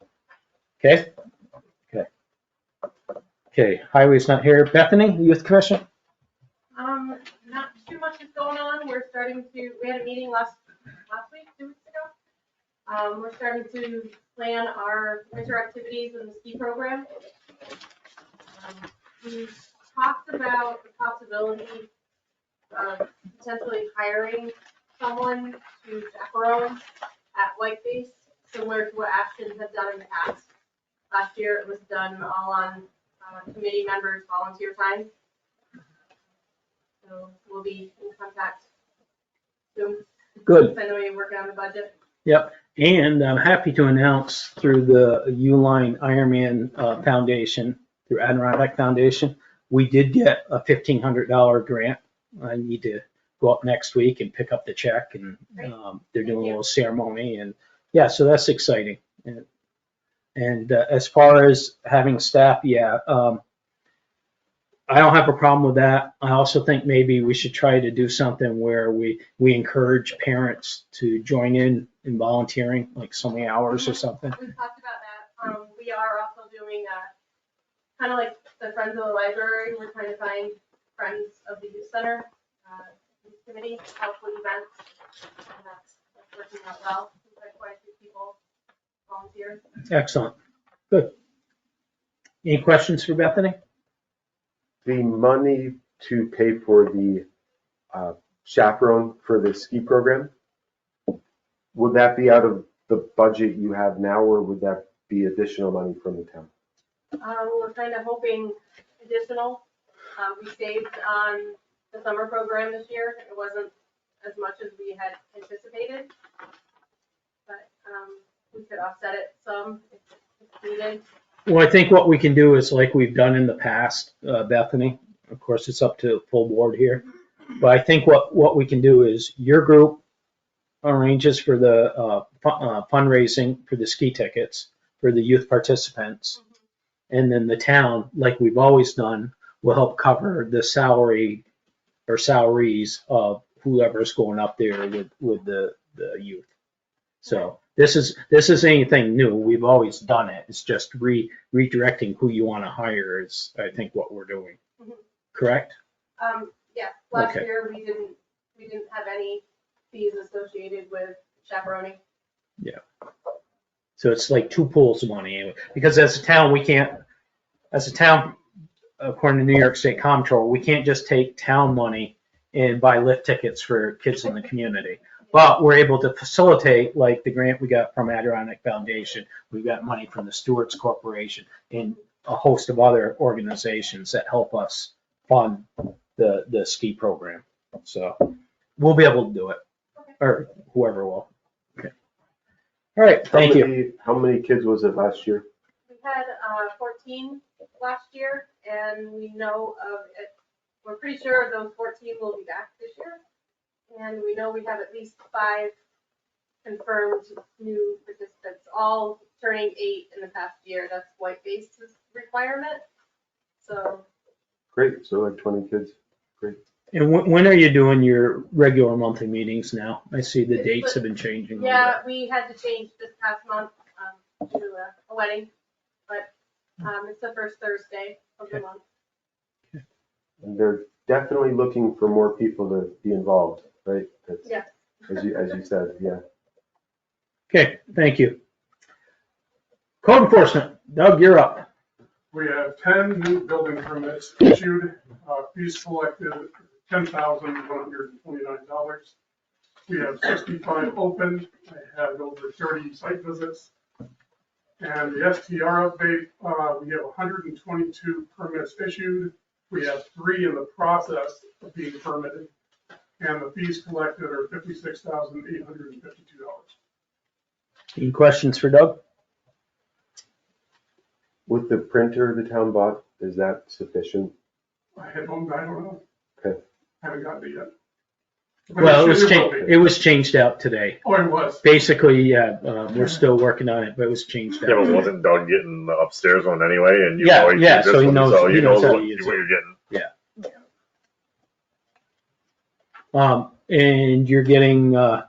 Okay? Okay, Highway's not here. Bethany, Youth Commission? Not too much is going on. We had a meeting last week, 2 weeks ago. We're starting to plan our winter activities in the ski program. We talked about the possibility of potentially hiring someone to chaperone at Whiteface, similar to what Ashton had done in the past. Last year, it was done all on committee members' volunteer time. So we'll be in contact soon. Good. I know you're working on the budget. Yep. And I'm happy to announce through the Uline Ironman Foundation, through Adirondack Foundation, we did get a $1,500 grant. I need to go up next week and pick up the check, and they're doing a little ceremony, and yeah, so that's exciting. And as far as having staff, I don't have a problem with that. I also think maybe we should try to do something where we encourage parents to join in volunteering, like so many hours or something. We've talked about that. We are also doing kind of like the Friends of the Library, we're trying to find Friends of the Youth Center, youth committee, help with events. And that's working out well. We've had quite a few people volunteer. Excellent. Good. Any questions for Bethany? The money to pay for the chaperone for the ski program, would that be out of the budget you have now, or would that be additional money from the town? We're kind of hoping additional. We saved on the summer program this year. It wasn't as much as we had anticipated. But we could offset it some if needed. Well, I think what we can do is like we've done in the past, Bethany. Of course, it's up to the full board here. But I think what we can do is your group arranges for the fundraising for the ski tickets for the youth participants. And then the town, like we've always done, will help cover the salary or salaries of whoever's going up there with the youth. So this is anything new. We've always done it. It's just redirecting who you want to hire is, I think, what we're doing. Correct? Yeah, last Okay. year we didn't have any fees associated with chaperoning. Yeah. So it's like two pools of money anyway. Because as a town, according to New York State Comptroller, we can't just take town money and buy lift tickets for kids in the community. But we're able to facilitate, like the grant we got from Adirondack Foundation, we got money from the Stewards Corporation, and a host of other organizations that help us fund the ski program. So we'll be able to do it, or whoever will. Okay. All right, thank you. How many kids was it last year? We had 14 last year, and we know of it. We're pretty sure those 14 will be back this year. And we know we have at least 5 confirmed new participants, all turning 8 in the past year. That's Whiteface's requirement. So. Great, so like 20 kids, great. And when are you doing your regular monthly meetings now? I see the dates have been changing. Yeah, we had to change this past month due to a wedding, but it's the first Thursday of the month. And they're definitely looking for more people to be involved, right? That's, Yeah. As you said, yeah. Okay, thank you. Code enforcement, Doug, you're up. We have 10 new building permits issued, fees collected $10,129. We have 65 open. I had over 30 site visits. And the STR update, we have 122 permits issued. We have 3 in the process of being permitted. And the fees collected are $56,852. Any questions for Doug? With the printer the town bought, is that sufficient? I don't know. Okay. Haven't gotten it yet. But Well, it it was changed out today. Oh, it was. Basically, yeah, we're still working on it, but it was changed Yeah, out. but wasn't Doug getting the upstairs one anyway? And you Yeah, always yeah, do this so he one, knows- so he you know knows how what to use it. you're getting. And you're getting a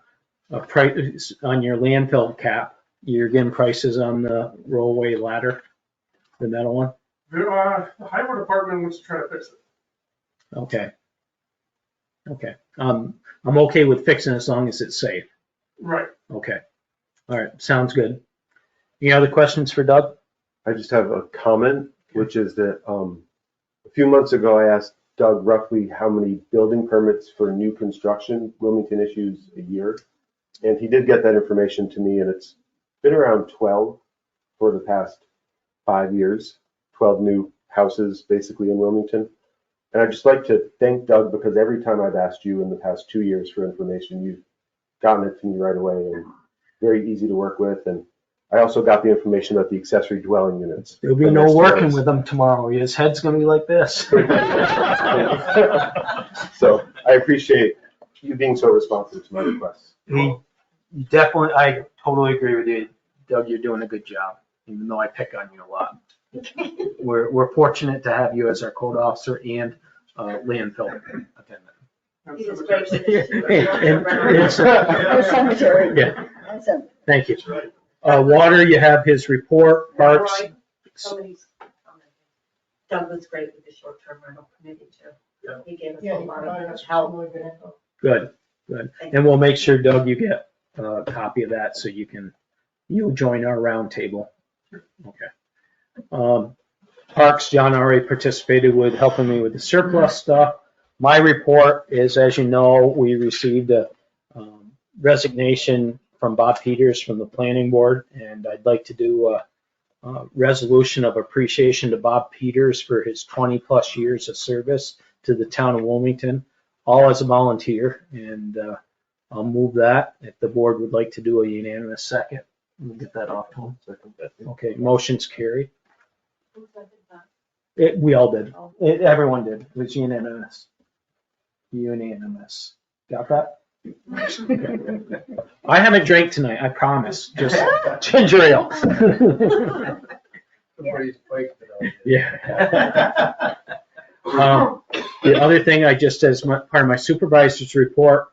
price on your landfill cap. You're getting prices on the rollaway ladder, the metal one. The highway department wants to try to fix it. Okay. I'm okay with fixing it as long as it's safe. Right. Okay. All right. Sounds good. Any other questions for Doug? I just have a comment, which is that a few months ago, I asked Doug roughly how many building permits for new construction Wilmington issues a year. And he did get that information to me, and it's been around 12 for the past 5 years, 12 new houses basically in Wilmington. And I'd just like to thank Doug because every time I've asked you in the past 2 years for information, you've gotten it to me right away and very easy to work with. And I also got the information about the accessory dwelling units. There'll be no working with him tomorrow. His head's gonna be like this. So I appreciate you being so responsive to my requests. Definitely, I totally agree with you, Doug. You're doing a good job, even though I pick on you a lot. We're fortunate to have you as our code officer and landfill attendant. He was great. Cemetery. Yeah, thank you. Water, you have his report, parks. Somebody's commenting. Doug was great with the short-term rental committee too. Yeah. He gave us Yeah, a he lot provided of us help. with really good info. Good, good. And we'll make sure, Doug, you get a copy of that so you'll join our roundtable. Okay. Parks, John already participated with helping me with the surplus stuff. My report is, as you know, we received a resignation from Bob Peters from the planning board, and I'd like to do a resolution of appreciation to Bob Peters for his 20-plus years of service to the town of Wilmington, all as a volunteer, and I'll move that if the board would like to do a unanimous second. We'll get that off to him. Okay, motion's carried. We all did. Everyone did. It was unanimous. Unanimous. Got that? I haven't drank tonight, I promise. Just ginger ale. Everybody's quite, Yeah. The other thing, I just, as part of my supervisor's report,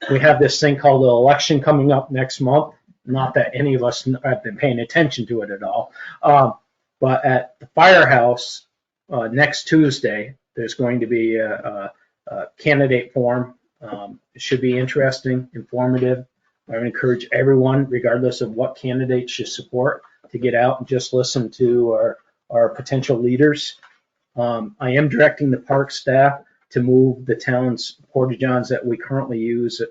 we have this thing called the election coming up next month. Not that any of us have been paying attention to it at all. But at the firehouse, next Tuesday, there's going to be a candidate forum. It should be interesting, informative. I would encourage everyone, regardless of what candidates you support, to get out and just listen to our potential leaders. I am directing the park staff to move the town's porta-johns that we currently use.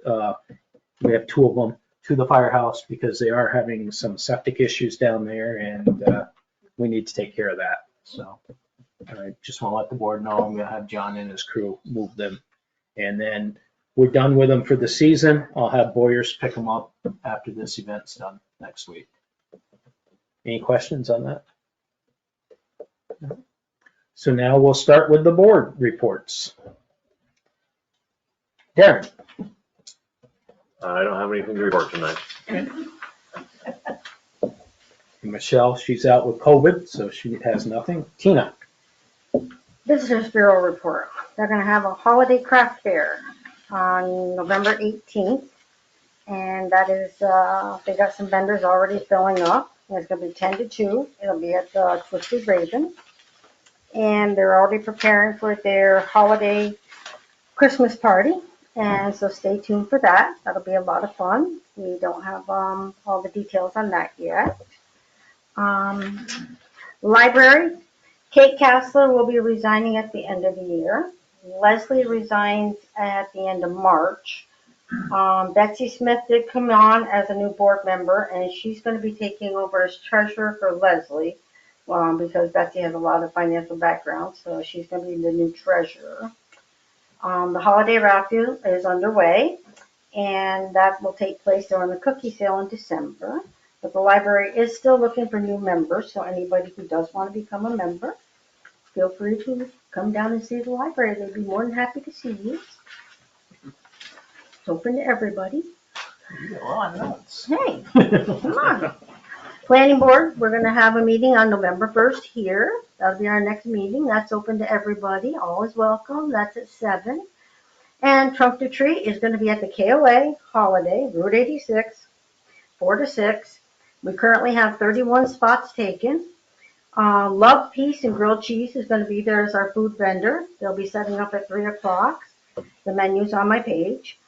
We have 2 of them to the firehouse because they are having some septic issues down there, and we need to take care of that. So I just want to let the board know I'm going to have John and his crew move them. And then we're done with them for the season. I'll have Boyers pick them up after this event's done next week. Any questions on that? No? So now we'll start with the board reports. Darren. I don't have anything to report tonight. Michelle, she's out with COVID, so she has nothing. Tina. Visitors Bureau report. They're going to have a holiday craft fair on November 18th. And that is, they got some vendors already filling up. It's going to be 10 to 2. It'll be at the Twisted Raven. And they're already preparing for their holiday Christmas party. And so stay tuned for that. That'll be a lot of fun. We don't have all the details on that yet. Library. Kate Kassler will be resigning at the end of the year. Leslie resigns at the end of March. Betsy Smith did come on as a new board member, and she's going to be taking over as treasurer for Leslie because Betsy has a lot of financial background, so she's going to be the new treasurer. The holiday raffle is underway, and that will take place during the cookie sale in December. But the library is still looking for new members, so anybody who does want to become a member, feel free to come down and see the library. They'd be more than happy to see you. It's open to everybody. Hey, come on. Planning board, we're going to have a meeting on November 1st here. That'll be our next meeting. That's open to everybody. All is welcome. That's at 7. And Trunk to Treat is going to be at the KOA Holiday, Route 86, 4 to 6. We currently have 31 spots taken. Love Peace and Grilled Cheese is going to be there as our food vendor. They'll be setting up at 3 o'clock. The menu's on my page.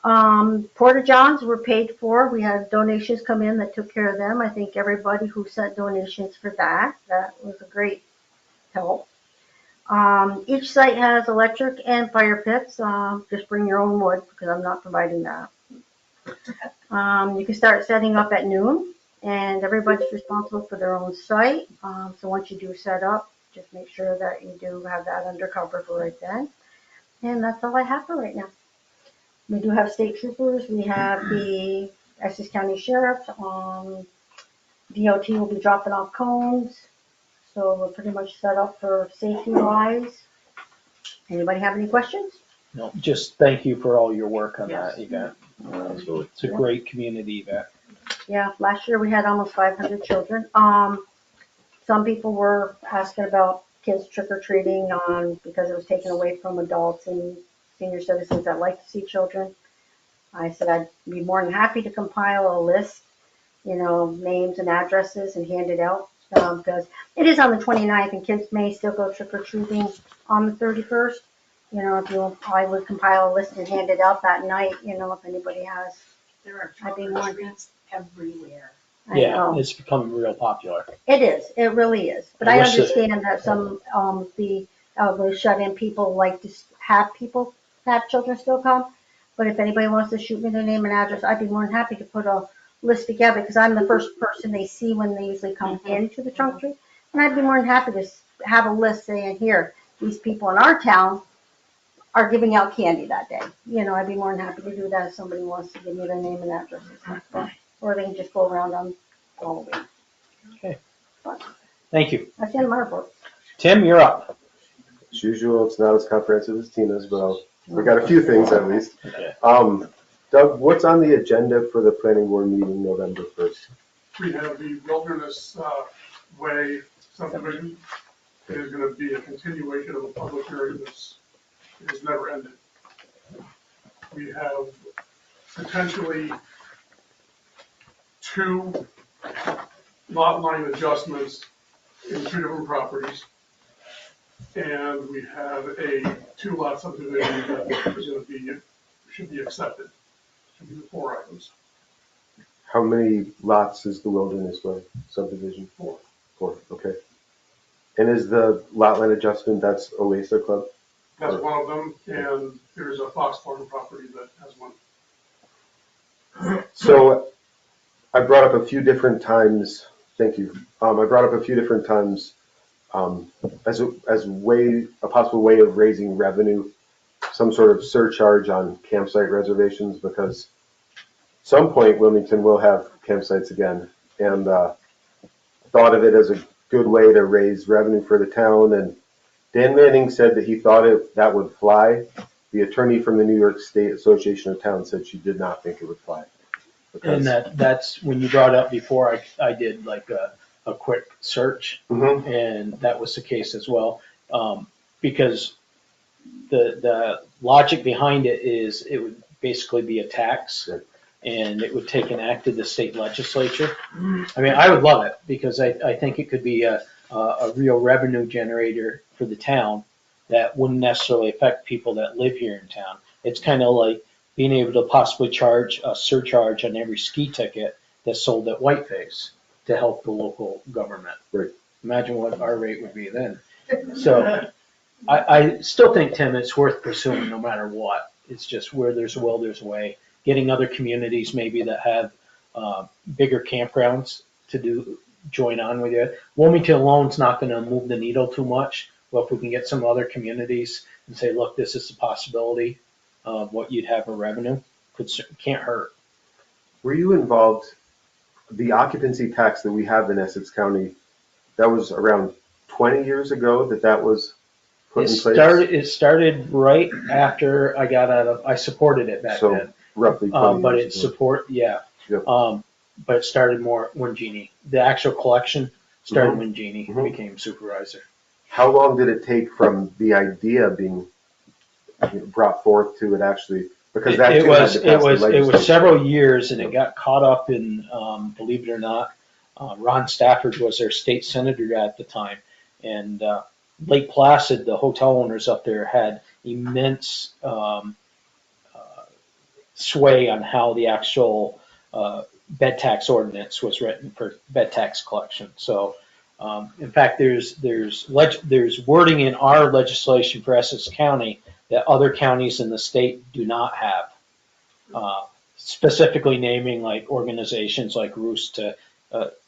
Porta Johns were paid for. We had donations come in that took care of them. I thank everybody who sent donations for that. That was a great help. Each site has electric and fire pits. Just bring your own wood because I'm not providing that. You can start setting up at noon, and everybody's responsible for their own site. So once you do set up, just make sure that you do have that under cover for right then. And that's all I have for right now. We do have state troopers. We have the Essex County Sheriff. DOT will be dropping off cones. So we're pretty much set up for safety wise. Anybody have any questions? No, just thank you for all your work on Yes. that event. It's a great community event. Yeah, last year we had almost 500 children. Some people were asking about kids trick-or-treating because it was taken away from adults and senior citizens that like to see children. I said I'd be more than happy to compile a list, names and addresses and hand it out because it is on the 29th and kids may still go trick or treating on the 31st. You know, I would compile a list and hand it out that night, you know, if anybody has. There are I'd be trunk more or treats everywhere. I Yeah, know. it's becoming real popular. It is, it really is. But I I wish that- understand that some, the shut-in people like to have children still come. But if anybody wants to shoot me their name and address, I'd be more than happy to put a list together, because I'm the first person they see when they usually come into the trunk or treat. And I'd be more than happy to have a list saying, here, these people in our town are giving out candy that day. You know, I'd be more than happy to do that if somebody wants to give me their name and address and stuff. Or they can just go around on Halloween. Thank you. That's the end of my report. Tim, you're up. As usual, it's not as comprehensive as Tina's, but we got a few things at least. Okay. Doug, what's on the agenda for the planning board meeting November 1st? We have the Wilderness Way subdivision. It is gonna be a continuation of a public hearing that's, it has never ended. We have potentially 2 lot line adjustments in 2 different properties. And we have a 2 lot subdivision that is gonna be, should be accepted. Should be the 4 items. How many lots is the Wilderness Way subdivision? 4. 4, okay. And is the lot line adjustment, that's Oasis Club? That's one of them, and there's a Fox Farm property that has one. So I brought up a few different times, thank you. I brought up a few different times as a possible way of raising revenue, some sort of surcharge on campsite reservations, because some point Wilmington will have campsites again, and thought of it as a good way to raise revenue for the town. And Dan Manning said that he thought that would fly. The attorney from the New York State Association of Towns said she did not think it would fly. And that's when you brought up before, I did like a quick search, and that was the case as well. Because the logic behind it is it would basically be a tax, and it would take an act of the state legislature. I mean, I would love it, because I think it could be a real revenue generator for the town that wouldn't necessarily affect people that live here in town. It's kind of like being able to possibly charge a surcharge on every ski ticket that's sold at Whiteface to help the local government. Right. Imagine what our rate would be then. So I still think, Tim, it's worth pursuing no matter what. It's just where there's a will, there's a way. Getting other communities maybe that have bigger campgrounds to join on with you. Wilmington alone's not going to move the needle too much. Well, if we can get some other communities and say, look, this is a possibility of what you'd have for revenue, can't hurt. Were you involved, the occupancy tax that we have in Essex County, that was around 20 years ago that was put in place? It started right after I got I supported it back then. Roughly 20 But years it ago. Yep. But it started more when Jeannie, the actual collection started when Jeannie became supervisor. How long did it take from the idea being brought forth to it actually? Because that It too had to pass the was legislature. several years, and it got caught up in, believe it or not, Ron Stafford was their state senator at the time, and Lake Placid, the hotel owners up there, had immense sway on how the actual bed tax ordinance was written for bed tax collection. So, in fact, there's wording in our legislation for Essex County that other counties in the state do not have, specifically naming like organizations like Roost to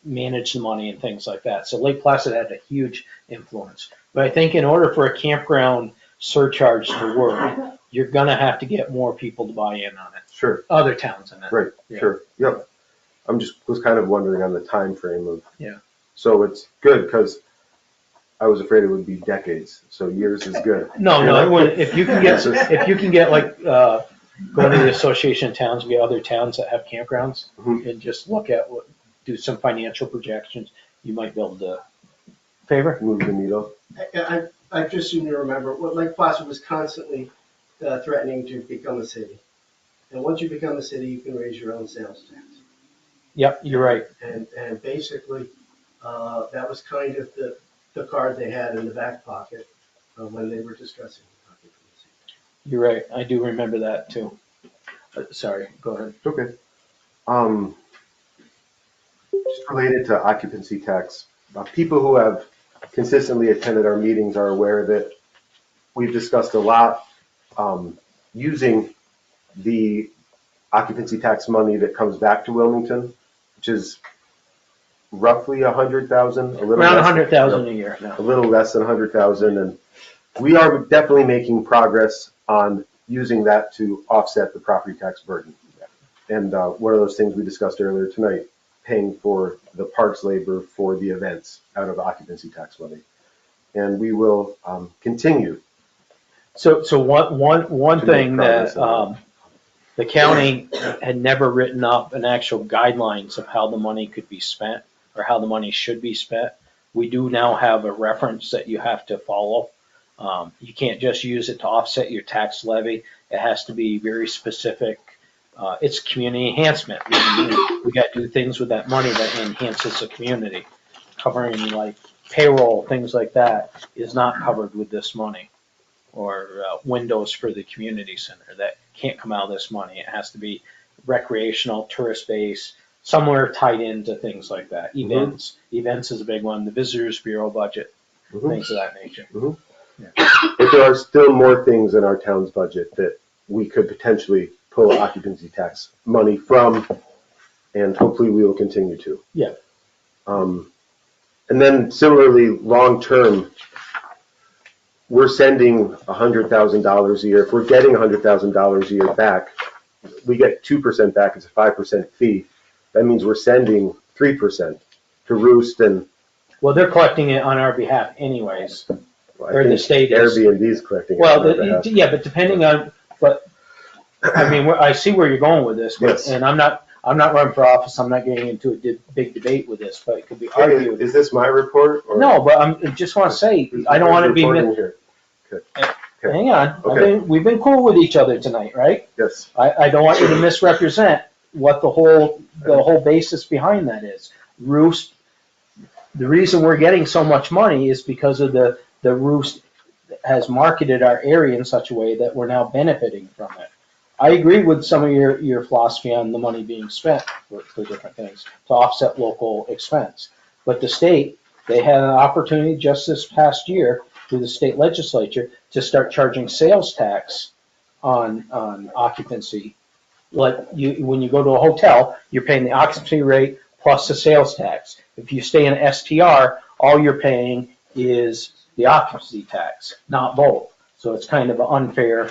manage the money and things like that. So Lake Placid had a huge influence. But I think in order for a campground surcharge to work, you're going to have to get more people to buy in on it. Sure. Other towns in it. Right, Yeah. sure, yep. Was kind of wondering on the time frame of. Yeah. So it's good, because I was afraid it would be decades, so years is good. No, it wouldn't. If you can get like, going to the Association of Towns, and get other towns that have campgrounds, and just look at do some financial projections, you might be able to favor. Move the needle. I just seem to remember, Lake Placid was constantly threatening to become a city. And once you become a city, you can raise your own sales tax. Yep, you're right. And basically, That was kind of the card they had in the back pocket when they were discussing occupancy. You're right, I do remember that too. Sorry, go ahead. Okay. Just related to occupancy tax, people who have consistently attended our meetings are aware that we've discussed a lot using the occupancy tax money that comes back to Wilmington, which is roughly 100,000, a little Around less, 100,000 a year now. a little less than 100,000, and we are definitely making progress on using that to offset the property tax burden. And one of those things we discussed earlier tonight, paying for the parks labor for the events out of occupancy tax money. And we will continue. So one To thing make progress that the county had never written up an actual guidelines of how the money could be spent or how the money should be spent. We do now have a reference that you have to follow. You can't just use it to offset your tax levy. It has to be very specific. It's community enhancement. We got to do things with that money that enhances the community. Covering like payroll, things like that is not covered with this money. Or windows for the community center that can't come out of this money. It has to be recreational, tourist base, somewhere tied into things like that. Events is a big one. The Visitors Bureau budget, things of that nature. Yeah. But there are still more things in our town's budget that we could potentially pull occupancy tax money from, and hopefully we will continue to. Yeah. And then similarly, long-term, we're sending $100,000 a year. If we're getting $100,000 a year back, we get 2% back. It's a 5% fee. That means we're sending 3% to Roost and. Well, they're collecting it on our behalf anyways. Well, Or the state is. Airbnb's collecting it. Well, on our behalf. yeah, but depending on, but I mean, I see where you're going with this, but, Yes. and I'm not running for office. I'm not getting into a big debate with this, but it could be argued. Is this my report? Or? No, but I just want to say, I don't want to be. Here. Okay. Hang on, Okay. we've been cool with each other tonight, right? Yes. I don't want you to misrepresent what the whole basis behind that is. Roost, the reason we're getting so much money is because of the Roost has marketed our area in such a way that we're now benefiting from it. I agree with some of your philosophy on the money being spent for different things to offset local expense. But the state, they had an opportunity just this past year through the state legislature to start charging sales tax on occupancy. Like when you go to a hotel, you're paying the occupancy rate plus the sales tax. If you stay in an STR, all you're paying is the occupancy tax, not both. So it's kind of unfair.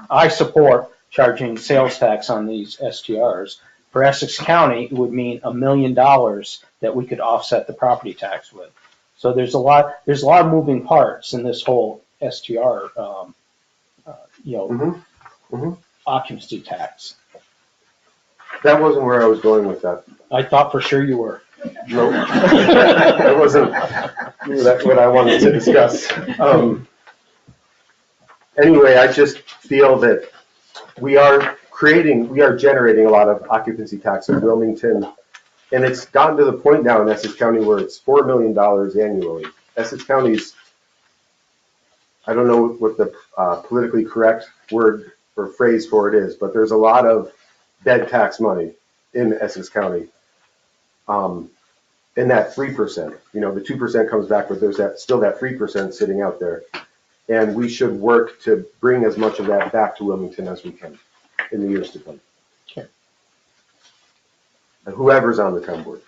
I support charging sales tax on these STRs. For Essex County, it would mean $1 million that we could offset the property tax with. So there's a lot of moving parts in this whole STR, occupancy tax. That wasn't where I was going with that. I thought for sure you were. Nope. That wasn't what I wanted to discuss. Anyway, I just feel that we are generating a lot of occupancy tax in Wilmington. And it's gotten to the point now in Essex County where it's $4 million annually. Essex County's, I don't know what the politically correct word or phrase for it is, but there's a lot of bed tax money in Essex County. In that 3%, the 2% comes back, but there's still that 3% sitting out there. And we should work to bring as much of that back to Wilmington as we can in the years to come. Okay. And whoever's on the town board.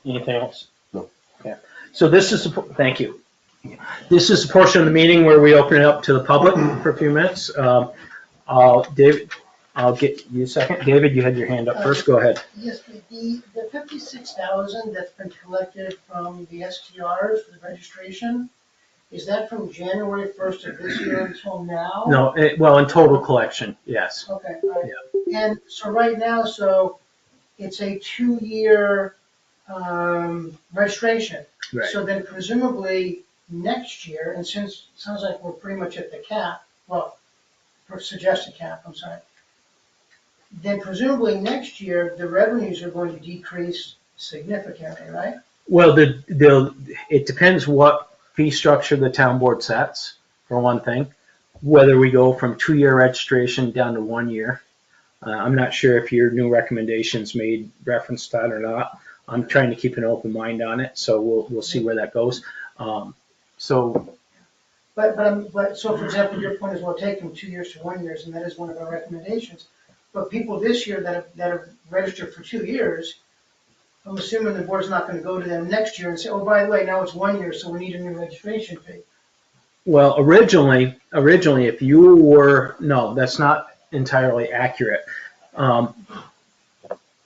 Anything else? No. Okay. So thank you. This is a portion of the meeting where we open it up to the public for a few minutes. David, I'll get you a second. David, you had your hand up first. Go ahead. Yes, the 56,000 that's been collected from the STRs for the registration, is that from January 1st of this year until now? No, in total collection, yes. Okay, all right. Yeah. And so right now, it's a 2-year registration. Right. So then presumably next year, and since it sounds like we're pretty much at the cap, well, for suggested cap, I'm sorry, then presumably next year, the revenues are going to decrease significantly, right? Well, it depends what fee structure the town board sets, for one thing. Whether we go from 2-year registration down to 1 year. I'm not sure if your new recommendations made reference to that or not. I'm trying to keep an open mind on it, so we'll see where that goes. So But, so for example, your point is, we'll take from 2 years to 1 year, and that is one of our recommendations. But people this year that have registered for 2 years, I'm assuming the board's not gonna go to them next year and say, oh, by the way, now it's 1 year, so we need a new registration fee. Well, originally, if you were, no, that's not entirely accurate.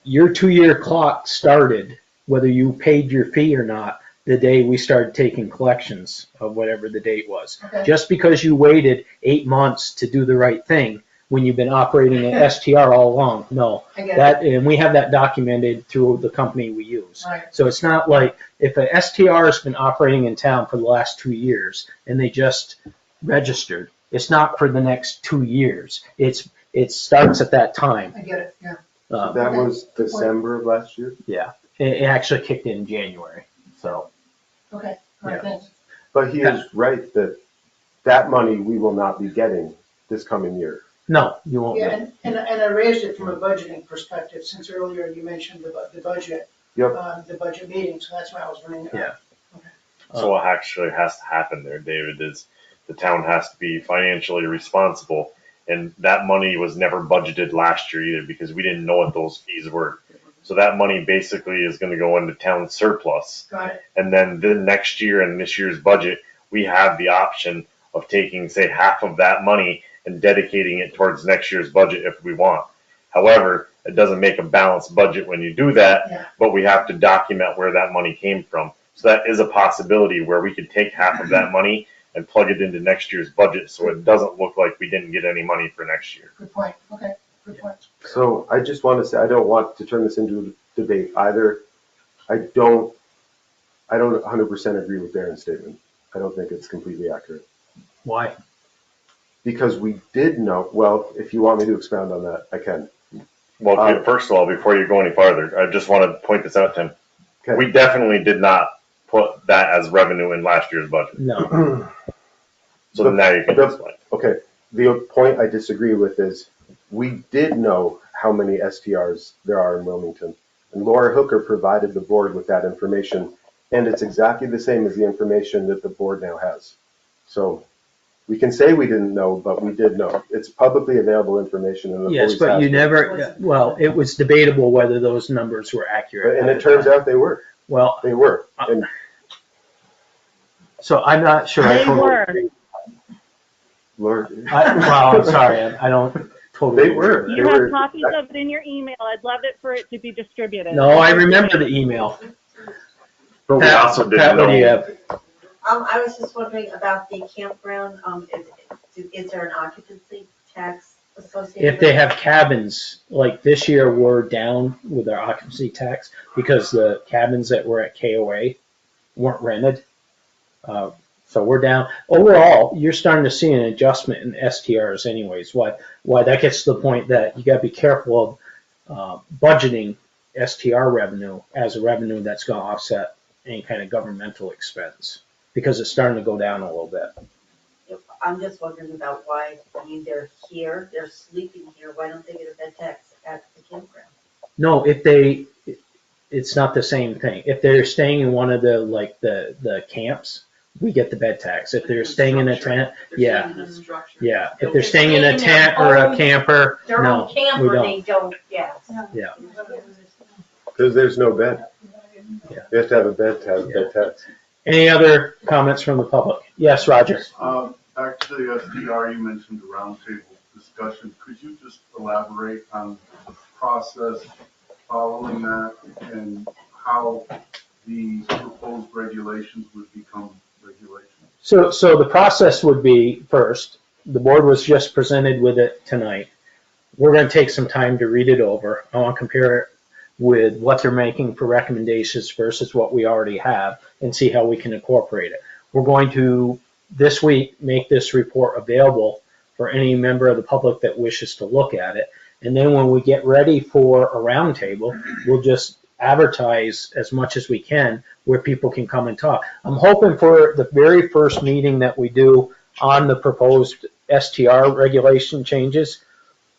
Your 2-year clock started, whether you paid your fee or not, the day we started taking collections of whatever the date was. Okay. Just because you waited 8 months to do the right thing when you've been operating an STR all along, no. I get That, and we have that documented through the company we use. Right. So it's not like if a STR has been operating in town for the last 2 years and they just registered, it's not for the next 2 years. It starts at that time. I get it, yeah. That was December of last year? Yeah, it actually kicked in January, so. Okay, all right, thanks. But he is right that money we will not be getting this coming year. No, you won't. Yeah, and I raised it from a budgeting perspective, since earlier you mentioned the budget. Yep. The budget meeting, so that's why I was bringing it up. Yeah. So what actually has to happen there, David, is the town has to be financially responsible. And that money was never budgeted last year either because we didn't know what those fees were. So that money basically is going to go into town surplus. Got it. And then the next year in this year's budget, we have the option of taking, say, half of that money and dedicating it towards next year's budget if we want. However, it doesn't make a balanced budget when you do that, but we have to document where that money came from. So that is a possibility where we could take half of that money and plug it into next year's budget so it doesn't look like we didn't get any money for next year. Good point, okay, good point. So I just want to say, I don't want to turn this into a debate either. I don't 100% agree with Darren's statement. I don't think it's completely accurate. Why? Because we did know, well, if you want me to expound on that, I can. Well, okay, first of all, before you go any farther, I just want to point this out, Tim. Okay. We definitely did not put that as revenue in last year's budget. No. So now you can explain. Okay, the point I disagree with is we did know how many STRs there are in Wilmington. And Laura Hooker provided the board with that information. And it's exactly the same as the information that the board now has. So we can say we didn't know, but we did know. It's publicly available information. And Yes, but you never, well, it was debatable whether those numbers were accurate. And it turns out they were. Well, they were. And so I'm not sure. They were. Lord. Well, I'm sorry, I don't totally. They were. You have copies of it in your email. I'd love it for it to be distributed. No, I remember the email. But we also didn't Pat, what do you know. have? I was just wondering about the campground, is there an occupancy tax associated If with they it? have cabins, like this year, we're down with our occupancy tax because the cabins that were at KOA weren't rented. So we're down. Overall, you're starting to see an adjustment in STRs anyways. Why that gets to the point that you gotta be careful of budgeting STR revenue as a revenue that's gonna offset any kind of governmental expense because it's starting to go down a little bit. I'm just wondering about why, they're here, they're sleeping here, why don't they get a bed tax at the campground? No, it's not the same thing. If they're staying in one of the camps, we get the bed tax. If they're staying in a tent, yeah. Yeah, if they're staying in a tent or a camper, Their no, own we camper, don't. they don't, yeah. Yeah. Because there's no bed. Yeah. You have to have a bed to have a bed tax. Any other comments from the public? Yes, Roger. Back to the SDR, you mentioned the roundtable discussion. Could you just elaborate on the process following that and how the proposed regulations would become regulations? So the process would be, first, the board was just presented with it tonight. We're gonna take some time to read it over. I wanna compare it with what they're making for recommendations versus what we already have and see how we can incorporate it. We're going to, this week, make this report available for any member of the public that wishes to look at it. And then when we get ready for a roundtable, we'll just advertise as much as we can where people can come and talk. I'm hoping for the very first meeting that we do on the proposed STR regulation changes,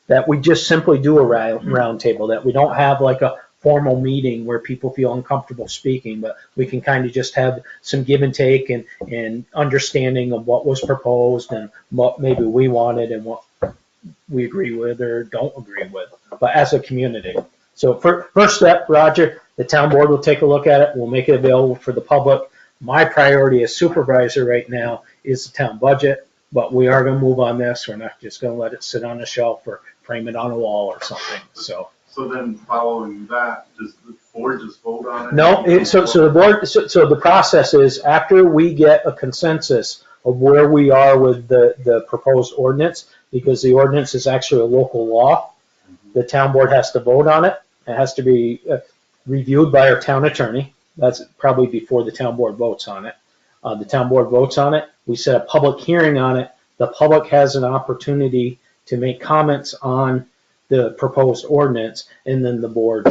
that we just simply do a round table, that we don't have like a formal meeting where people feel uncomfortable speaking, but we can kind of just have some give and take and understanding of what was proposed and what maybe we wanted and what we agree with or don't agree with, but as a community. So first step, Roger, the town board will take a look at it. We'll make it available for the public. My priority as supervisor right now is the town budget, but we are going to move on this. We're not just going to let it sit on a shelf or frame it on a wall or something. So then following that, does the board just vote on it? no, so the board, so the process is after we get a consensus of where we are with the proposed ordinance, because the ordinance is actually a local law, the town board has to vote on it. It has to be reviewed by our town attorney. That's probably before the town board votes on it. The town board votes on it. We set a public hearing on it. The public has an opportunity to make comments on the proposed ordinance, and then the board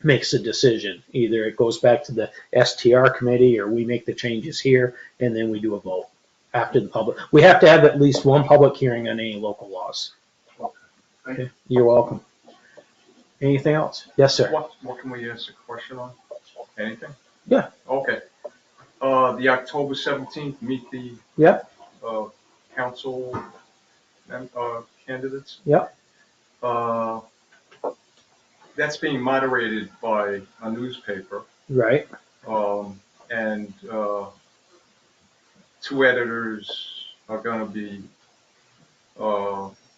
makes a decision. Either it goes back to the STR committee or we make the changes here, and then we do a vote after the public. We have to have at least one public hearing on any local laws. Okay. You're welcome. Anything else? Yes, sir. What can we ask a question on? Anything? Yeah. Okay. The October 17th, meet the Yep. Council candidates. Yep. That's being moderated by a newspaper. Right. And two editors are going to be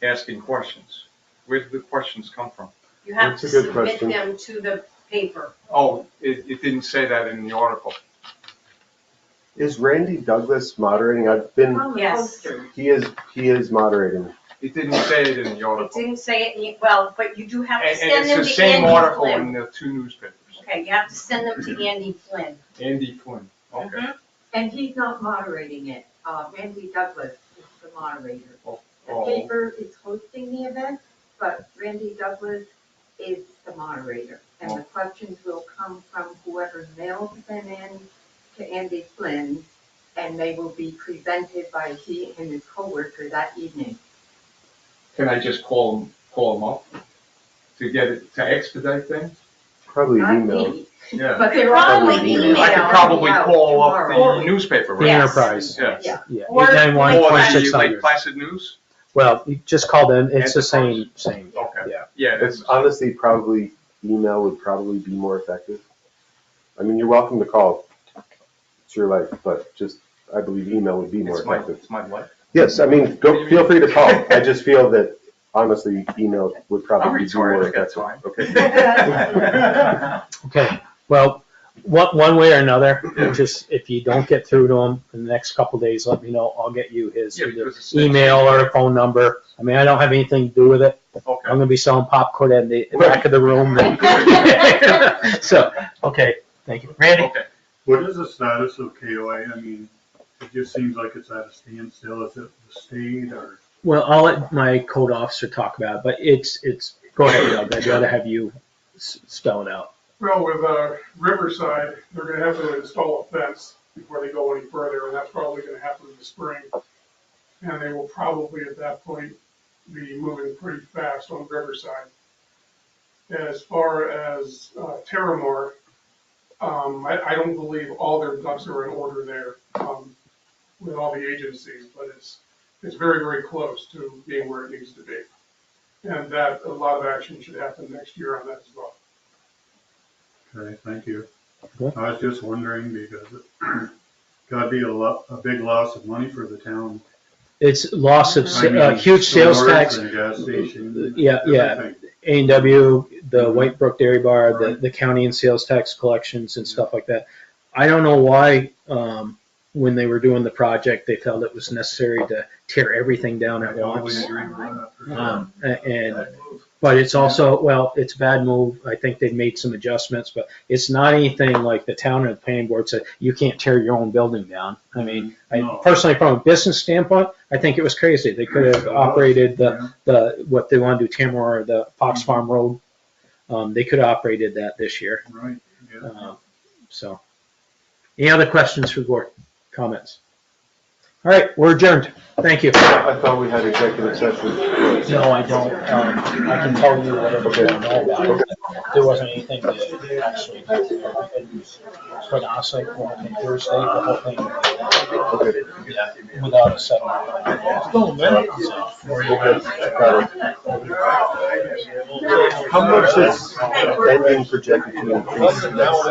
asking questions. Where did the questions come from? You have to submit them to the paper. Oh, it didn't say that in the article. Is Randy Douglas moderating? I've been, Yes. he is moderating. It didn't say it in the It article. didn't say it, well, but you do have to And send it's them the to same Andy article in Flynn. the two newspapers. Okay, you have to send them to Andy Flynn. Andy Flynn, okay. Mhm. And he's not moderating it. Randy Douglas is the moderator. The Oh. paper is hosting the event, but Randy Douglas is the moderator. And the questions will come from whoever mails them in to Andy Flynn, and they will be presented by he and his coworker that evening. Can I just call them up to get it, to expedite things? Probably Not email. me. Yeah. But they're probably email. I could probably call up tomorrow. the newspaper. The right? Enterprise. Yes. Yeah. Or- 891 Or the 2600. Lake Placid News? Well, you just call them. It's the same. Okay. Yeah. Yeah, It's honestly probably, email would probably be more effective. I mean, you're welcome to call. It's your life, but just, I believe email would be more effective. It's my life. Yes, I mean, feel free to call. I just feel that honestly, email would probably be more retarded, that's effective. fine. Okay. Okay. Well, one way or another, just if you don't get through to him in the next couple of days, let me know. I'll get you his Yeah, either because it's- email or phone number. I mean, I don't have anything to do with it. Okay. I'm gonna be selling popcorn in the back of the room. So, okay, thank you. Randy? Okay. What is the status of KOA? I mean, it just seems like it's at a standstill. Is it the state or? Well, I'll let my code officer talk about it, but it's, go ahead, Doug. I'd rather have you spell it out. Well, with Riverside, they're gonna have to install a fence before they go any further, and that's probably gonna happen in the spring. And they will probably at that point be moving pretty fast on Riverside. As far as Terramore, I don't believe all their ducks are in order there with all the agencies, but it's very, very close to being where it needs to be. And that a lot of action should happen next year on that as well. Okay, thank you. Okay. I was just wondering because it gotta be a big loss of money for the town. It's loss of, I mean, huge sales stores tax. and gas station, Yeah. everything. A&W, the White Brook Dairy Bar, the county and sales tax collections and stuff like that. I don't know why, when they were doing the project, they felt it was necessary to tear everything down at I totally once. agree with that, for sure. But it's also, well, it's a bad move. I think they've made some adjustments, but it's not anything like the town or the planning board said, you can't tear your own building down. I mean, No. personally, from a business standpoint, I think it was crazy. They could have operated what they want to do, Tamara or the Fox Farm Road They could have operated that this year. Right, yeah. So, any other questions for Gord? Comments? All right, we're adjourned. Thank you. I thought we had executive session. No, I don't. I can tell you whatever you want to know about it. There wasn't anything to actually, quite honestly, when I came Thursday, the whole thing, without a settlement. How much is spending projected to increase next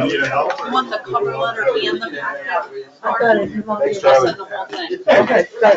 You want the cover letter and the packet? I got it. You want me to Thanks, Charlie. send the whole thing? Okay, good.